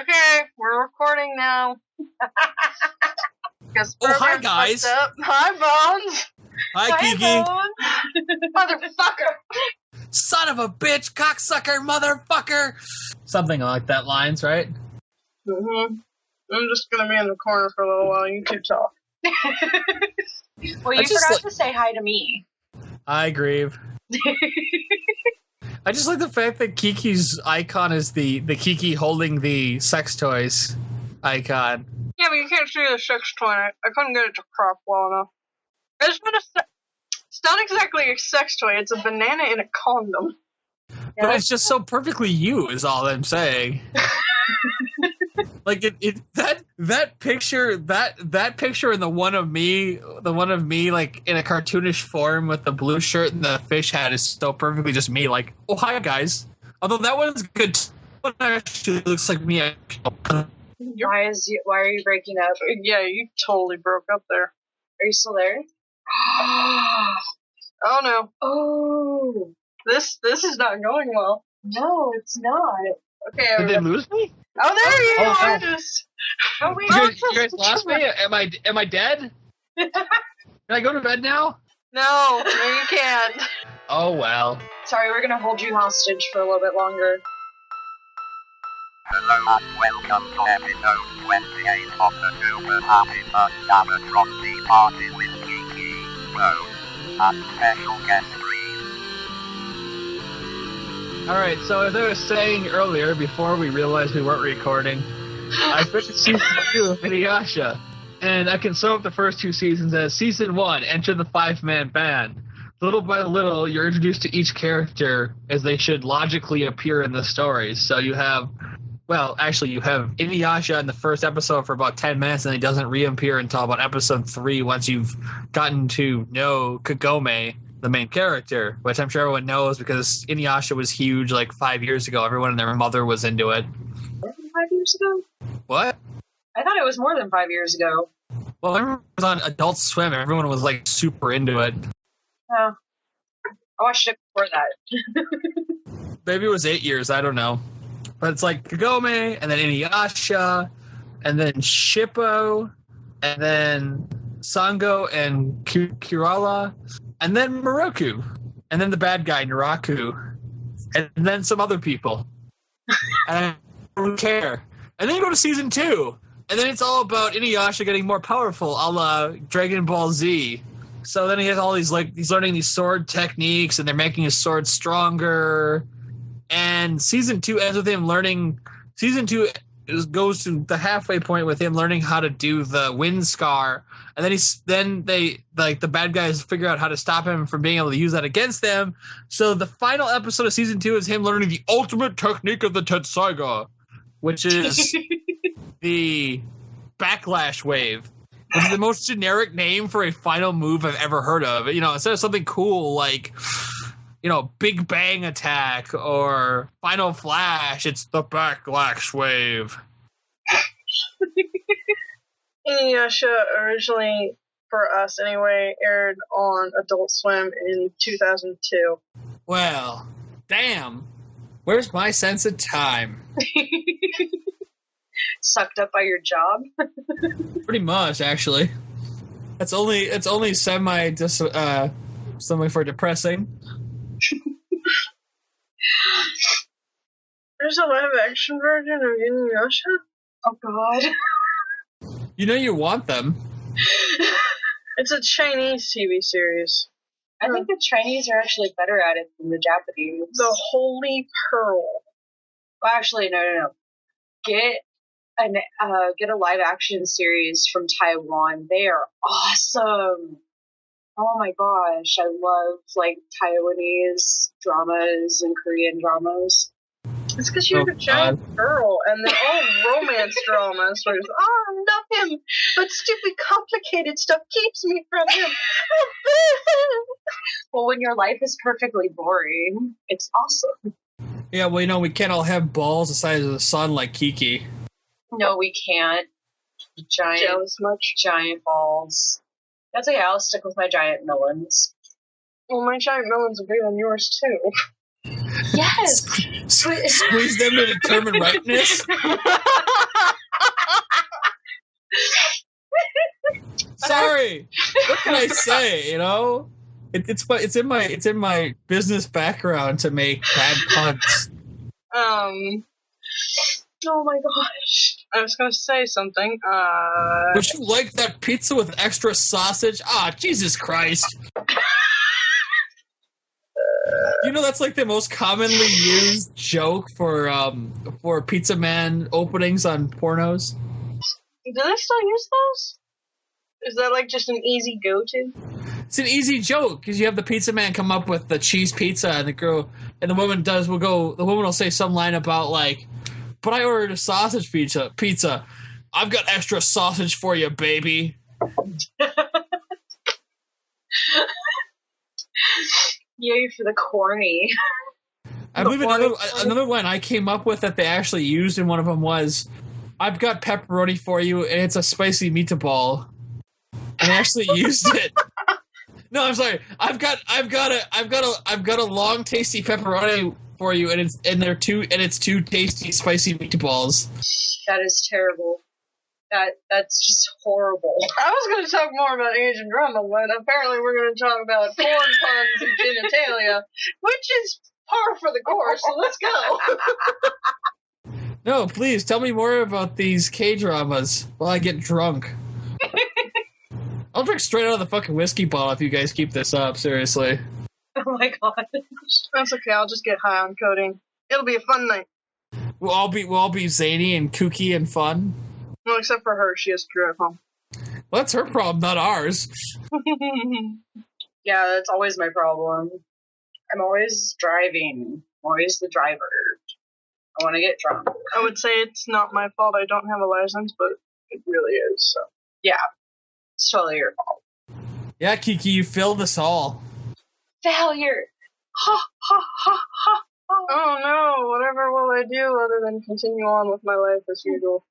Okay, we're recording now. Oh, hi, guys. Hi, Bones. Hi, Kiki. Bones. Motherfucker. Son of a bitch, cocksucker, motherfucker. Something like that lines, right? Mm-hmm. I'm just going to be in the corner for a little while. You can talk. Well, you forgot to say hi to me. I grieve. I just like the fact that Kiki's icon is the Kiki holding the sex toys icon. Yeah, but you can't see the sex toy. I couldn't get it to crop well enough. It's not exactly a sex toy. It's a banana in a condom. Yeah. But it's just so perfectly you, is all I'm saying. Like that picture and the one of me like in a cartoonish form with the blue shirt and the fish hat is so perfectly just me. Like, oh hi guys. Although that one's good. One actually looks like me. Why are you breaking up? Yeah, you totally broke up there. Are you still there? Oh no. Oh. This is not going well. No, it's not. Okay. Did they lose me? Oh, there you are. No. Oh wait. You guys lost me? Am I dead? Can I go to bed now? No, you can't. Oh well. Sorry, we're gonna hold you hostage for a little bit longer. Hello and welcome to episode 28 of the Super Happy Fun Abercrombie Party with Kiki, Rose, and special guest Alright, so as I was saying earlier, before we realized we weren't recording, I finished season 2 of Inuyasha, and I can sum up the first 2 seasons as Season 1, enter the 5-man band. Little by little, you're introduced to each character as they should logically appear in the stories. So you have Inuyasha in the first episode for about 10 minutes, and he doesn't reappear until about episode 3 once you've gotten to know Kagome, the main character, which I'm sure everyone knows because Inuyasha was huge like 5 years ago. Everyone and their mother was into it. More than 5 years ago? What? I thought it was more than 5 years ago. Well, I remember it was on Adult Swim. Everyone was like super into it. Oh. I watched it before that. Maybe it was 8 years. I don't know. But it's like Kagome, and then Inuyasha, and then Shippo, and then Sango and Kirala, and then Moroku, and then the bad guy, Naraku, and then some other people. And I don't care. And then you go to season 2, and then it's all about Inuyasha getting more powerful, a la Dragon Ball Z. So then he has all these, like, he's learning these sword techniques, and they're making his sword stronger. And season 2 ends with him learning. Season 2 goes to the halfway point with him learning how to do the wind scar, and then the bad guys figure out how to stop him from being able to use that against them. So the final episode of season 2 is him learning the ultimate technique of the Tetsaiga, which is the backlash wave. Which is the most generic name for a final move I've ever heard of. You know, instead of something cool like, you know, Big Bang Attack or Final Flash, it's the Backlash Wave. Inuyasha originally, for us anyway, aired on Adult Swim in 2002. Well, damn. Where's my sense of time? Sucked up by your job? Pretty much, actually. It's only semi for depressing. There's a live action version of Inuyasha? Oh god. You know you want them. It's a Chinese TV series. I think the Chinese are actually better at it than the Japanese. The Holy Pearl. Well, actually, no. Get a live action series from Taiwan. They are awesome. Oh my gosh, I love like Taiwanese dramas and Korean dramas. It's because you're a giant girl, and they're all romance dramas where it's, I love him, but stupid complicated stuff keeps me from him. Well, when your life is perfectly boring, it's awesome. Yeah, well, we can't all have balls the size of the sun like Kiki. No, we can't. Giant balls. That's okay, I'll stick with my giant melons. Well, my giant melons are bigger than yours, too. Yes! Squeeze them to determine ripeness? Sorry! What can I say, It's in my business background to make bad puns. Oh my gosh. I was going to say something. Would you like that pizza with extra sausage? Ah, Jesus Christ. That's like the most commonly used joke for Pizza Man openings on pornos. Do they still use those? Is that like just an easy go-to? It's an easy joke because you have the Pizza Man come up with the cheese pizza, and the woman will say some line about like, but I ordered a sausage pizza. I've got extra sausage for you, baby. Yay for the corny. I believe another one I came up with that they actually used in one of them was, I've got pepperoni for you, and it's a spicy meatball. And they actually used it. No, I'm sorry. I've got a long, tasty pepperoni for you, and it's two tasty, spicy meatballs. That is terrible. That's just horrible. I was going to talk more about Asian drama, but apparently we're going to talk about porn puns and genitalia, which is par for the course. So let's go. No, please tell me more about these K-dramas while I get drunk. I'll drink straight out of the fucking whiskey bottle if you guys keep this up, seriously. Oh my god. That's okay, I'll just get high on codeine. It'll be a fun night. We'll all be zany and kooky and fun. Well, except for her, she has to drive home. Well, that's her problem, not ours. Yeah, that's always my problem. I'm always driving. I'm always the driver. I want to get drunk. I would say it's not my fault I don't have a license, but it really is, so. Yeah. It's totally your fault. Yeah, Kiki, you failed us all. Failure! Ha, ha, ha, ha, ha. Oh no, whatever will I do other than continue on with my life as usual?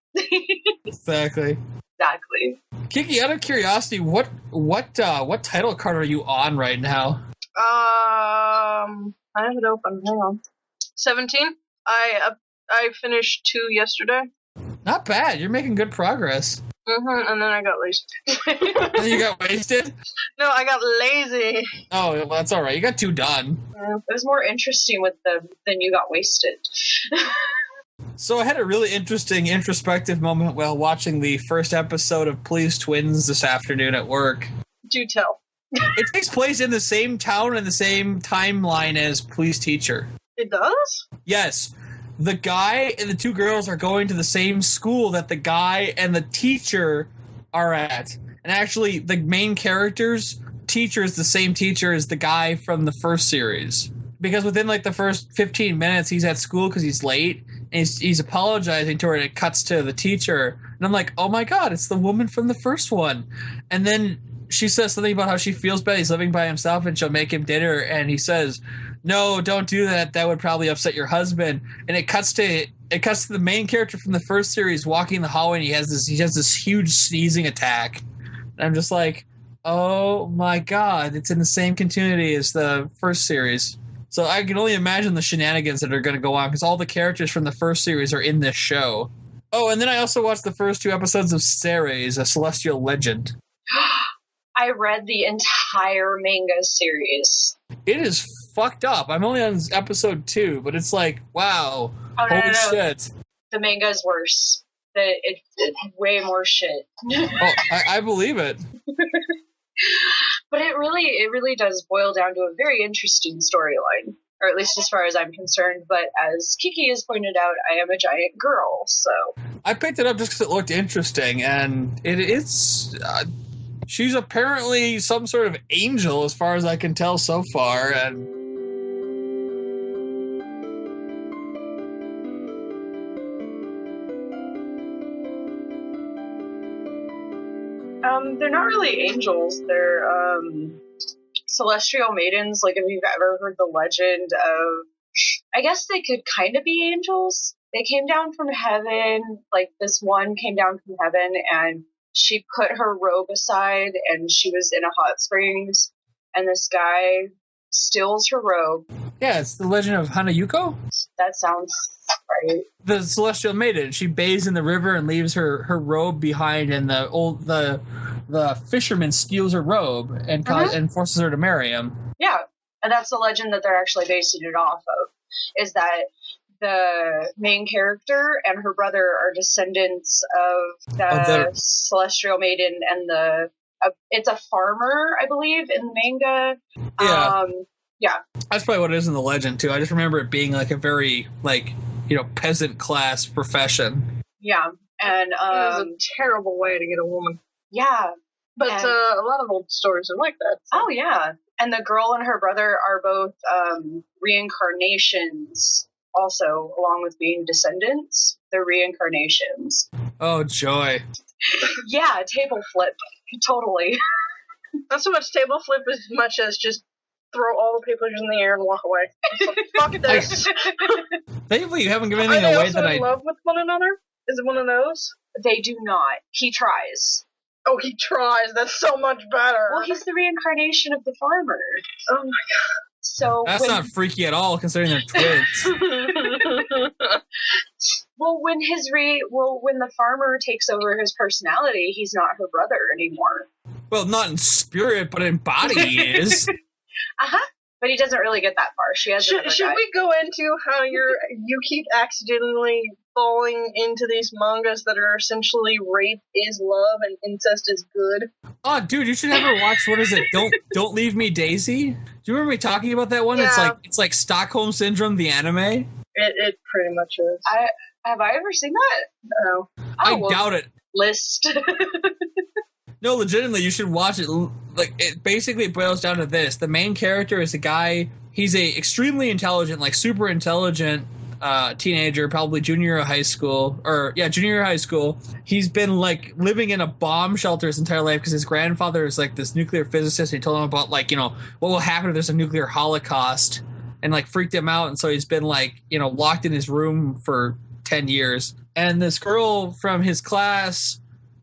Exactly. Kiki, out of curiosity, what title card are you on right now? I have it open. Hang on. 17. I finished 2 yesterday. Not bad. You're making good progress. And then I got lazy. Then you got wasted? No, I got lazy. Oh, well, that's all right. You got 2 done. It was more interesting with them than you got wasted. So I had a really interesting introspective moment while watching the first episode of Please Twins this afternoon at work. Do tell. It takes place in the same town and the same timeline as Please Teacher. It does? Yes. The guy and the 2 girls are going to the same school that the guy and the teacher are at. And actually, the main character's teacher is the same teacher as the guy from the first series. Because within, like, the first 15 minutes, he's at school because he's late. And he's apologizing to her, and it cuts to the teacher. And I'm like, oh my god, it's the woman from the first one. And then she says something about how she feels bad. He's living by himself, and she'll make him dinner. And he says, no, don't do that. That would probably upset your husband. And it cuts to the main character from the first series walking the hallway, and he has this huge sneezing attack. And I'm just like, oh my god, it's in the same continuity as the first series. So I can only imagine the shenanigans that are going to go on because all the characters from the first series are in this show. Oh, and then I also watched the first 2 episodes of Ceres, A Celestial Legend. I read the entire manga series. It is fucked up. I'm only on episode 2, but it's like, wow, holy shit. The manga is worse. It's way more shit. Oh, I believe it. But it really does boil down to a very interesting storyline, or at least as far as I'm concerned. But as Kiki has pointed out, I am a giant girl, so. I picked it up just because it looked interesting, and it's she's apparently some sort of angel as far as I can tell so far, and they're not really angels. They're celestial maidens. Like, if you've ever heard the legend of, I guess they could kind of be angels. They came down from heaven. Like, this one came down from heaven, and she put her robe aside, and she was in a hot springs, and this guy steals her robe. yeah, it's the legend of Hanayuko. That sounds right. The celestial maiden. She bathes in the river and leaves her robe behind, and the fisherman steals her robe and and forces her to marry him. Yeah, and that's the legend that they're actually basing it off of, is that the main character and her brother are descendants of the celestial maiden, and it's a farmer, I believe, in the manga. Yeah. Yeah. That's probably what it is in the legend, too. I just remember it being like a very, like, peasant class profession. Yeah. And it was a terrible way to get a woman. Yeah. But a lot of old stories are like that. So. Oh, yeah. And the girl and her brother are both reincarnations, also, along with being descendants. They're reincarnations. Oh, joy. Yeah, table flip. Totally. Not so much table flip as much as just throw all the papers in the air and walk away. So, fuck this. Thankfully, you haven't given anything away that in love with one another? Is it one of those? They do not. He tries. Oh, he tries. That's so much better. Well, he's the reincarnation of the farmer. Oh my god. So that's not freaky at all, considering they're twins. Well, when the farmer takes over his personality, he's not her brother anymore. Well, not in spirit, but in body he is. But he doesn't really get that far. She has. Should we go into how you keep accidentally falling into these mangas that are essentially rape is love and incest is good? Oh, dude, you should ever watch. What is it? Don't Leave Me, Daisy. Do you remember me talking about that one? Yeah. It's like Stockholm Syndrome, the anime. It pretty much is. Have I ever seen that? No. I doubt it. List. No, legitimately, you should watch it. Like, it basically boils down to this: the main character is a guy. He's a extremely intelligent, like super intelligent teenager, probably junior year of high school. He's been like living in a bomb shelter his entire life because his grandfather is like this nuclear physicist. And he told him about like what will happen if there's a nuclear holocaust, and like freaked him out. And so he's been like locked in his room for 10 years. And this girl from his class,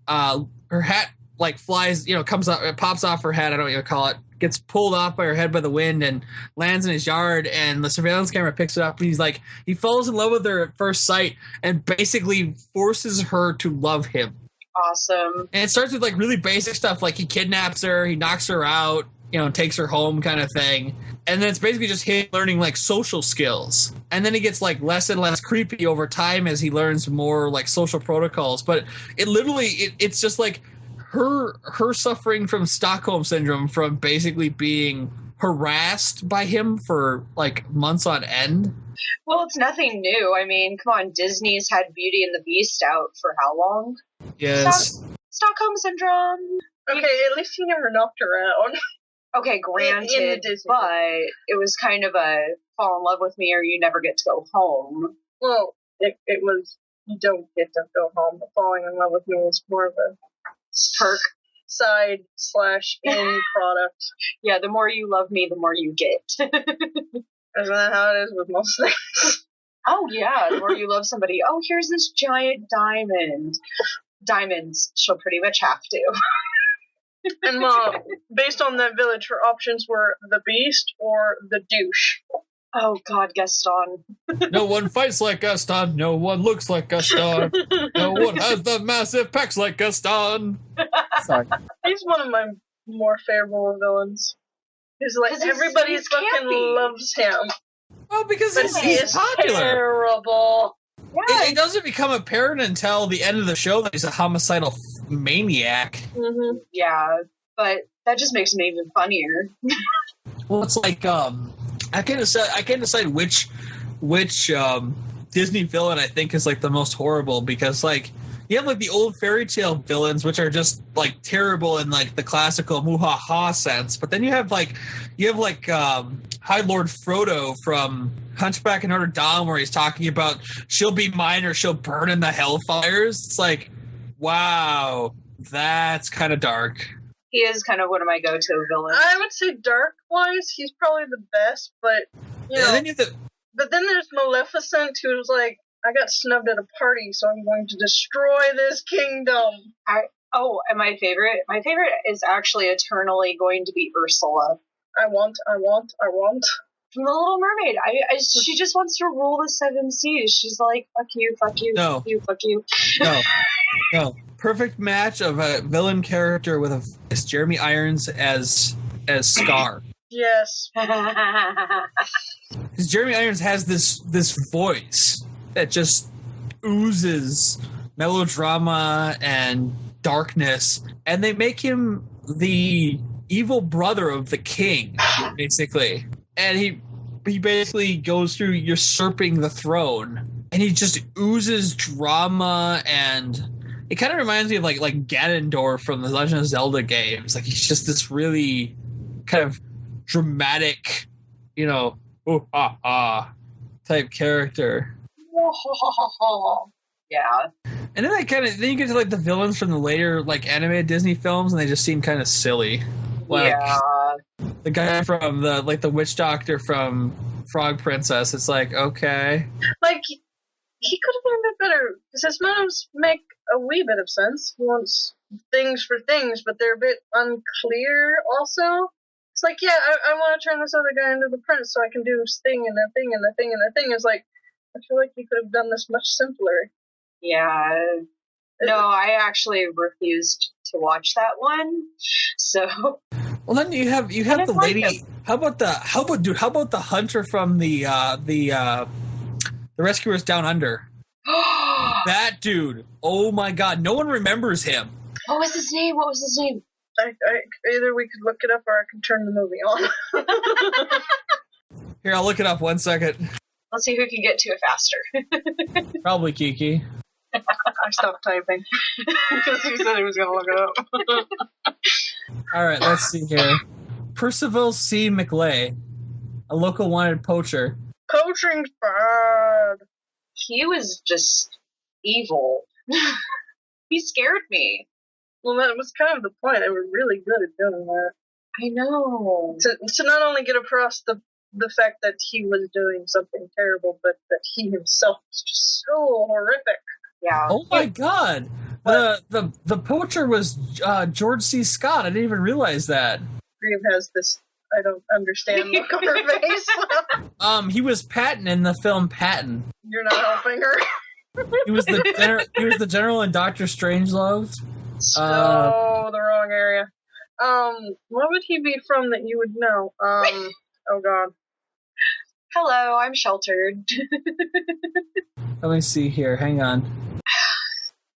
her hat like flies, comes up, it pops off her head. I don't know what you call it. Gets pulled off by her head by the wind and lands in his yard. And the surveillance camera picks it up. And he falls in love with her at first sight and basically forces her to love him. Awesome. And it starts with like really basic stuff. Like he kidnaps her, he knocks her out, takes her home kind of thing. And then it's basically just him learning like social skills. And then he gets like less and less creepy over time as he learns more like social protocols. But it's just like her suffering from Stockholm Syndrome from basically being harassed by him for like months on end. Well, it's nothing new. I mean, come on, Disney's had Beauty and the Beast out for how long? Yes. Stockholm Syndrome. Okay, at least he never knocked her out. Okay, granted, but it was kind of a fall in love with me or you never get to go home. Well, it was you don't get to go home, but falling in love with me is more of a perk side/in product. Yeah, the more you love me, the more you get. Isn't that how it is with most things? Oh, yeah, the more you love somebody, oh, here's this giant diamond. Diamonds, she'll pretty much have to. And based on that village, her options were the Beast or the Douche. Oh, God, Gaston. No one fights like Gaston. No one looks like Gaston. No one has the massive pecs like Gaston. Sorry. He's one of my more favorable villains. He's like, everybody fucking loves him. Well, because he's popular. Terrible. Yeah. It doesn't become apparent until the end of the show that he's a homicidal maniac. Mm-hmm. Yeah, but that just makes him even funnier. Well, it's like I can't decide which Disney villain I think is like the most horrible because like you have like the old fairy tale villains, which are just like terrible in like the classical muhaha sense. But then you have like High Lord Frodo from Hunchback of Notre Dame, where he's talking about she'll be mine or she'll burn in the hellfires. It's like, wow, that's kind of dark. He is kind of one of my go-to villains. I would say dark-wise, he's probably the best, but, you know... But then there's Maleficent, who's like, I got snubbed at a party, so I'm going to destroy this kingdom. And my favorite is actually eternally going to be Ursula. I want. From The Little Mermaid. She just wants to rule the seven seas. She's like, fuck you, fuck you, no. fuck you, fuck you. No. Perfect match of a villain character with it's Jeremy Irons as Scar. Yes. Because Jeremy Irons has this voice that just oozes melodrama and darkness, and they make him the evil brother of the king, basically. And he basically goes through usurping the throne, and he just oozes drama, and it kind of reminds me of like Ganondorf from the Legend of Zelda games. Like, he's just this really kind of dramatic, you know, ooh, ah, ah, type character. Yeah. And then then you get to like the villains from the later like animated Disney films, and they just seem kind of silly. Like, yeah. The guy from the witch doctor from Frog Princess. It's like, okay. Like, he could have been a bit better, because his motives make a wee bit of sense. He wants things for things, but they're a bit unclear also. It's like, yeah, I want to turn this other guy into the prince so I can do this thing and a thing and a thing and a thing. It's like, I feel like you could have done this much simpler. Yeah. No, I actually refused to watch that one. So. Well, then you have the lady. How about the hunter from the Rescuers Down Under? That dude. Oh my God. No one remembers him. What was his name? Either we could look it up or I can turn the movie on. Here, I'll look it up 1 second. Let's see who can get to it faster. Probably Kiki. I stopped typing because he said he was going to look it up. All right, let's see here. Percival C. McLay, a local wanted poacher. Poaching's bad. He was just evil. He scared me. Well, that was kind of the point. They were really good at doing that. I know. To not only get across the fact that he was doing something terrible, but that he himself was just so horrific. Yeah. Oh my God. The poacher was George C. Scott. I didn't even realize that. Grieve has this I don't understand look on her face. He was Patton in the film Patton. You're not helping her. He was the general in Doctor Strangelove. So the wrong area. What would he be from that you would know? Oh God. Hello, I'm sheltered. Let me see here. Hang on.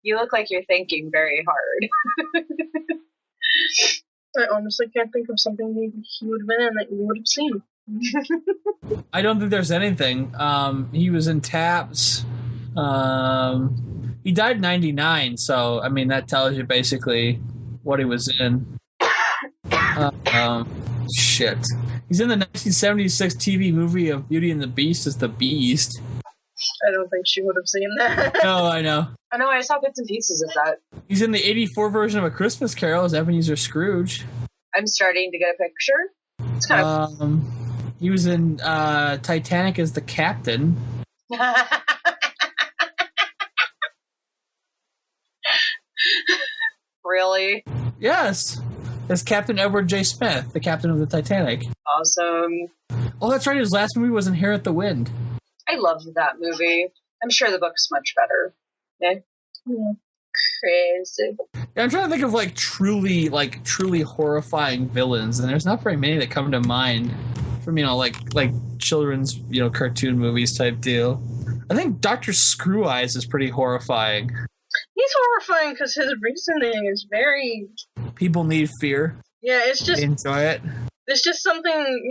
You look like you're thinking very hard. I honestly can't think of something he would have been in that you would have seen. I don't think there's anything. He was in Taps. He died in 99, so I mean that tells you basically what he was in. Shit. He's in the 1976 TV movie of Beauty and the Beast as the Beast. I don't think she would have seen that. No, I know. I know, I saw bits and pieces of that. He's in the 84 version of A Christmas Carol as Ebenezer Scrooge. I'm starting to get a picture. It's kind of... He was in Titanic as the captain. Really? Yes. As Captain Edward J. Smith, the captain of the Titanic. Awesome. Oh, that's right. His last movie was Inherit the Wind. I loved that movie. I'm sure the book's much better. Yeah. Crazy. Yeah, I'm trying to think of truly horrifying villains, and there's not very many that come to mind from like children's cartoon movies type deal. I think Dr. Screw Eyes is pretty horrifying. He's horrifying because his reasoning is very... People need fear. Yeah, it's just... They enjoy it. It's just something,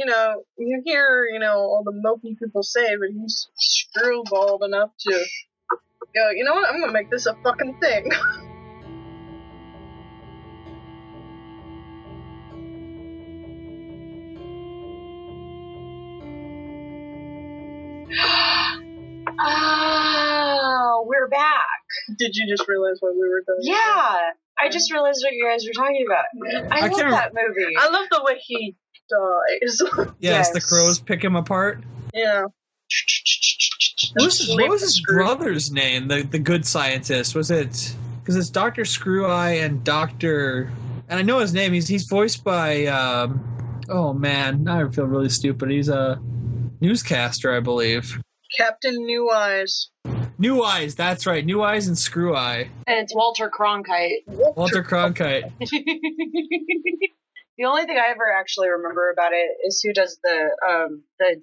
you hear, all the mopey people say, but he's screwballed enough to go, you know what? I'm gonna make this a fucking thing. Oh, we're back. Did you just realize what we were doing? Yeah, I just realized what you guys were talking about. I love that movie. I love the way he dies. Yes, the crows pick him apart. Yeah. What was his brother's name? The good scientist, was it? Because it's Dr. Screw-Eye and Dr. And I know his name. He's voiced by. Oh man, now I feel really stupid. He's a newscaster, I believe. Captain New Eyes. New Eyes, that's right. New Eyes and Screw-Eye. And it's Walter Cronkite. Walter Cronkite. The only thing I ever actually remember about it is who does the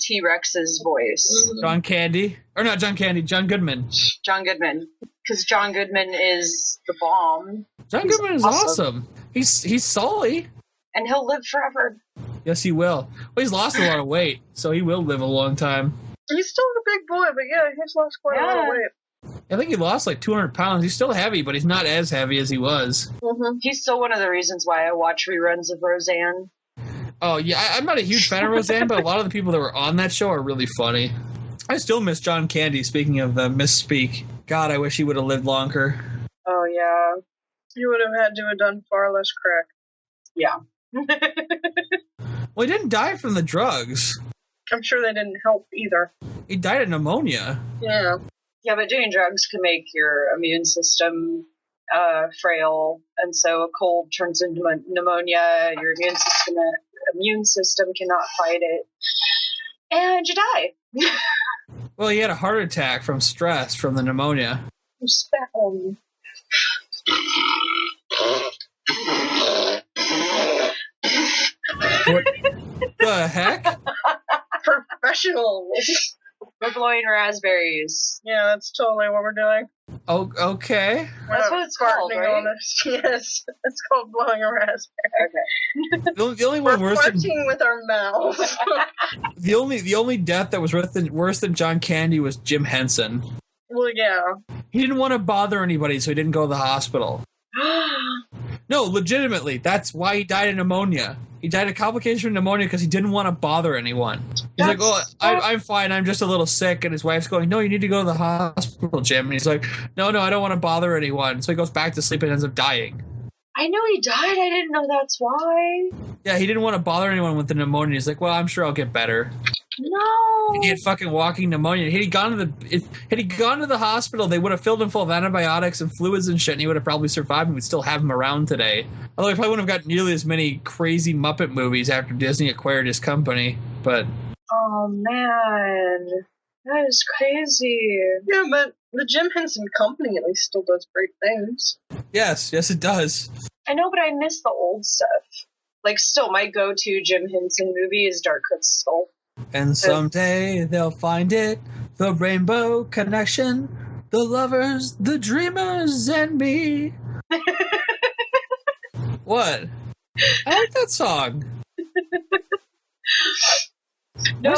T-Rex's voice. John Candy. Or not John Candy, John Goodman. John Goodman. Because John Goodman is the bomb. John Goodman is awesome. He's Sully. And he'll live forever. Yes, he will. Well, he's lost a lot of weight, so he will live a long time. He's still a big boy, but yeah, he's lost quite a lot of weight. I think he lost like 200 pounds. He's still heavy, but he's not as heavy as he was. Mm-hmm. He's still one of the reasons why I watch reruns of Roseanne. Oh, yeah, I'm not a huge fan of Roseanne, but a lot of the people that were on that show are really funny. I still miss John Candy, speaking of the misspeak. God, I wish he would have lived longer. Oh, yeah. He would have had to have done far less crack. Yeah. Well, he didn't die from the drugs. I'm sure they didn't help either. He died of pneumonia. Yeah. Yeah, but doing drugs can make your immune system frail, and so a cold turns into pneumonia. Your immune system cannot fight it, and you die. Well, he had a heart attack from stress from the pneumonia. You spat on me. What the heck? Professional. We're blowing raspberries. Yeah, that's totally what we're doing. Oh, okay. That's what it's called, right? Yes, it's called blowing a raspberry. Okay. The only one We're worse than farting with our mouths. the only death that was worse than John Candy was Jim Henson. Well, yeah. He didn't want to bother anybody, so he didn't go to the hospital. No, legitimately, that's why he died of pneumonia. He died of complications from pneumonia because he didn't want to bother anyone. He's like, "Oh, I'm fine. I'm just a little sick." And his wife's going, "No, you need to go to the hospital, Jim." And he's like, "No, I don't want to bother anyone." So he goes back to sleep and ends up dying. I know he died. I didn't know that's why. Yeah, he didn't want to bother anyone with the pneumonia. He's like, "Well, I'm sure I'll get better." No. He had fucking walking pneumonia. Had he gone to the hospital, they would have filled him full of antibiotics and fluids and shit, and he would have probably survived, and we'd still have him around today. Although he probably wouldn't have got nearly as many crazy Muppet movies after Disney acquired his company. But Oh man, that is crazy. Yeah, but the Jim Henson Company at least still does great things. yes, it does. I know, but I miss the old stuff. Like, still, my go-to Jim Henson movie is Dark Crystal. And someday they'll find it, the rainbow connection, the lovers, the dreamers, and me. What? I like that song. No,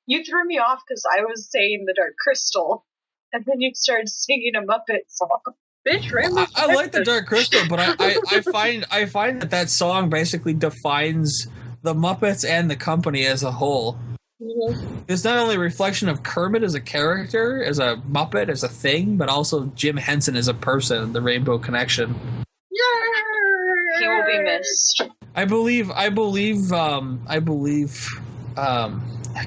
you threw me off because I was saying the Dark Crystal, and then you started singing a Muppet song. Bitch, Rainbow. I like the Dark Crystal, but I find that song basically defines the Muppets and the company as a whole. Mm-hmm. It's not only a reflection of Kermit as a character, as a Muppet, as a thing, but also Jim Henson as a person, the Rainbow Connection. Yeah. He will be missed. I believe I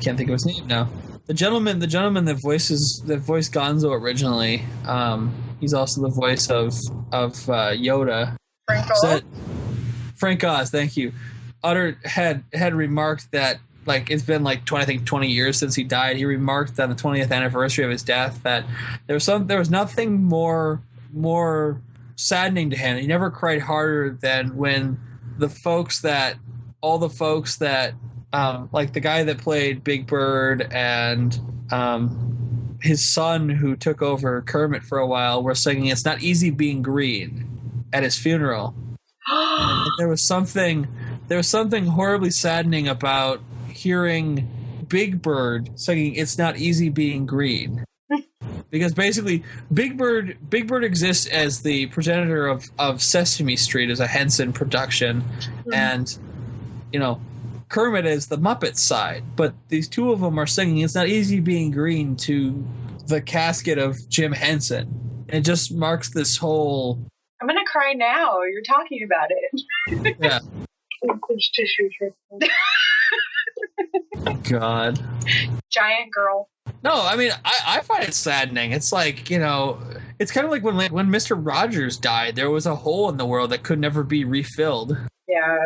can't think of his name now. The gentleman that voiced Gonzo originally, he's also the voice of Yoda. Frank Oz. Frank Oz, thank you. Had remarked that, like, it's been like 20 years since he died. He remarked on the 20th anniversary of his death that there was nothing more saddening to him. He never cried harder than when all the folks that like the guy that played Big Bird and his son who took over Kermit for a while were singing "It's Not Easy Being Green" at his funeral. There was something horribly saddening about hearing Big Bird singing "It's Not Easy Being Green." Because basically, Big Bird exists as the progenitor of Sesame Street as a Henson production, and Kermit is the Muppet side. But these two of them are singing "It's Not Easy Being Green" to the casket of Jim Henson. And it just marks this whole. I'm gonna cry now. You're talking about it. Yeah. There's tissue here. God. Giant girl. No, I mean, I find it saddening. It's like, it's kind of like when Mr. Rogers died, there was a hole in the world that could never be refilled. Yeah.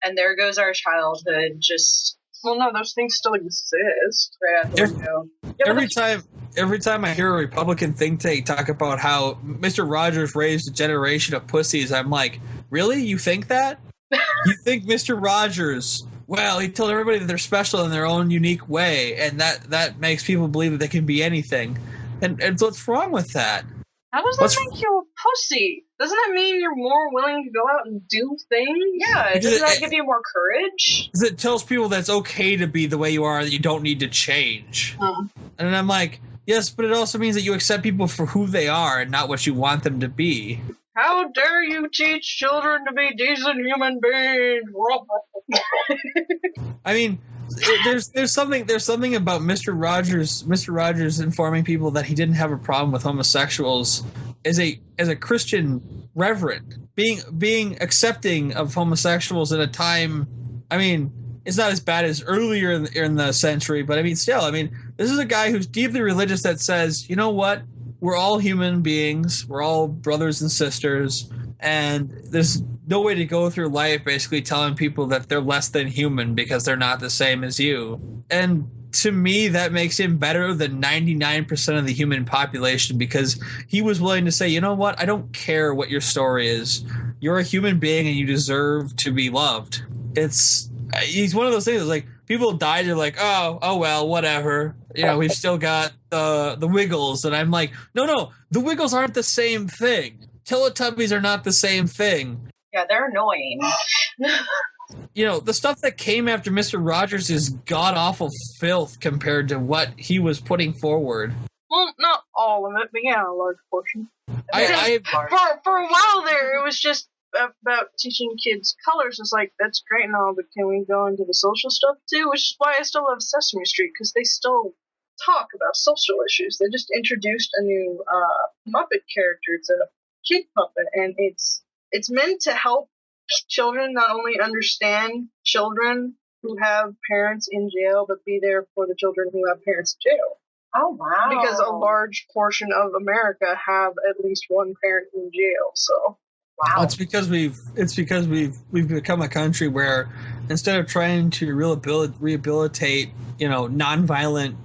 And there goes our childhood. Just. Well, no, those things still exist. Right out the window. Yeah, Every time I hear a Republican think tank talk about how Mr. Rogers raised a generation of pussies, I'm like, really? You think that? You think Mr. Rogers... Well, he told everybody that they're special in their own unique way, and that makes people believe that they can be anything. And what's wrong with that? How does that make you a pussy? Doesn't that mean you're more willing to go out and do things? Yeah, doesn't that give you more courage? Because it tells people that it's okay to be the way you are, that you don't need to change. And I'm like, yes, but it also means that you accept people for who they are and not what you want them to be. How dare you teach children to be decent human beings? I mean, there's something about Mr. Rogers informing people that he didn't have a problem with homosexuals as a Christian reverend, being accepting of homosexuals at a time. I mean, it's not as bad as earlier in the century, but I mean, still, I mean, this is a guy who's deeply religious that says, you know what? We're all human beings. We're all brothers and sisters. And there's no way to go through life basically telling people that they're less than human because they're not the same as you. And to me, that makes him better than 99% of the human population because he was willing to say, you know what? I don't care what your story is. You're a human being and you deserve to be loved. He's one of those things that's like, people died, you're like, oh well, whatever. We've still got the Wiggles. And I'm like, no, the Wiggles aren't the same thing. Teletubbies are not the same thing. Yeah, they're annoying. The stuff that came after Mr. Rogers is god-awful filth compared to what he was putting forward. Well, not all of it, but yeah, a large portion. For a while there, it was just about teaching kids colors. It's like, that's great and all, but can we go into the social stuff too? Which is why I still love Sesame Street, because they still talk about social issues. They just introduced a new Muppet character. It's a kid puppet, and it's meant to help children not only understand children who have parents in jail, but be there for the children who have parents in jail. Oh, wow. Because a large portion of America have at least one parent in jail, so... Wow. It's because we've become a country where instead of trying to rehabilitate, nonviolent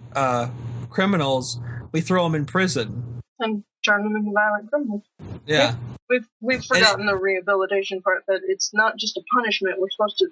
criminals, we throw them in prison and turn them into violent criminals. Yeah. We've forgotten the rehabilitation part, that it's not just a punishment. We're supposed to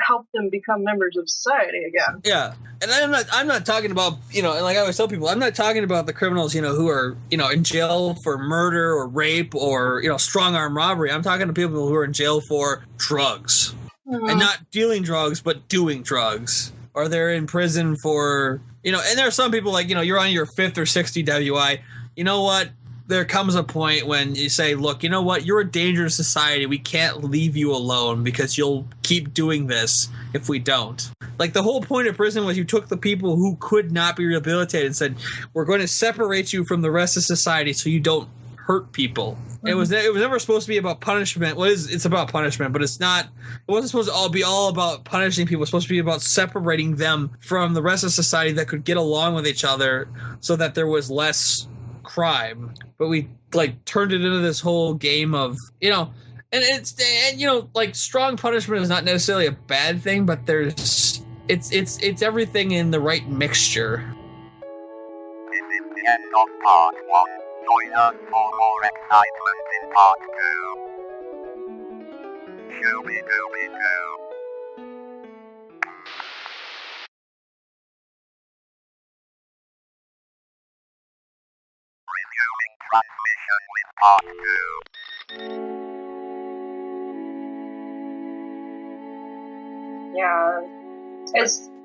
help them become members of society again. Yeah. And I'm not talking about, and like I always tell people, I'm not talking about the criminals, who are, in jail for murder or rape or, strong arm robbery. I'm talking to people who are in jail for drugs. Mm-hmm. And not dealing drugs, but doing drugs. Or they're in prison for, and there are some people like, you're on your 5th or 6th DWI. You know what? There comes a point when you say, look, you know what? You're a danger to society. We can't leave you alone because you'll keep doing this if we don't. Like, the whole point of prison was you took the people who could not be rehabilitated and said, we're going to separate you from the rest of society so you don't hurt people. Mm-hmm. It was never supposed to be about punishment. Well, it's about punishment, but it's not. It wasn't supposed to be all about punishing people. It was supposed to be about separating them from the rest of society that could get along with each other so that there was less crime. But we turned it into this whole game of and strong punishment is not necessarily a bad thing, but it's everything in the right mixture. This is the end of part 1. Join us for more excitement in part 2. Shooby-dooby-doo. Resuming transmission with part 2. Yeah.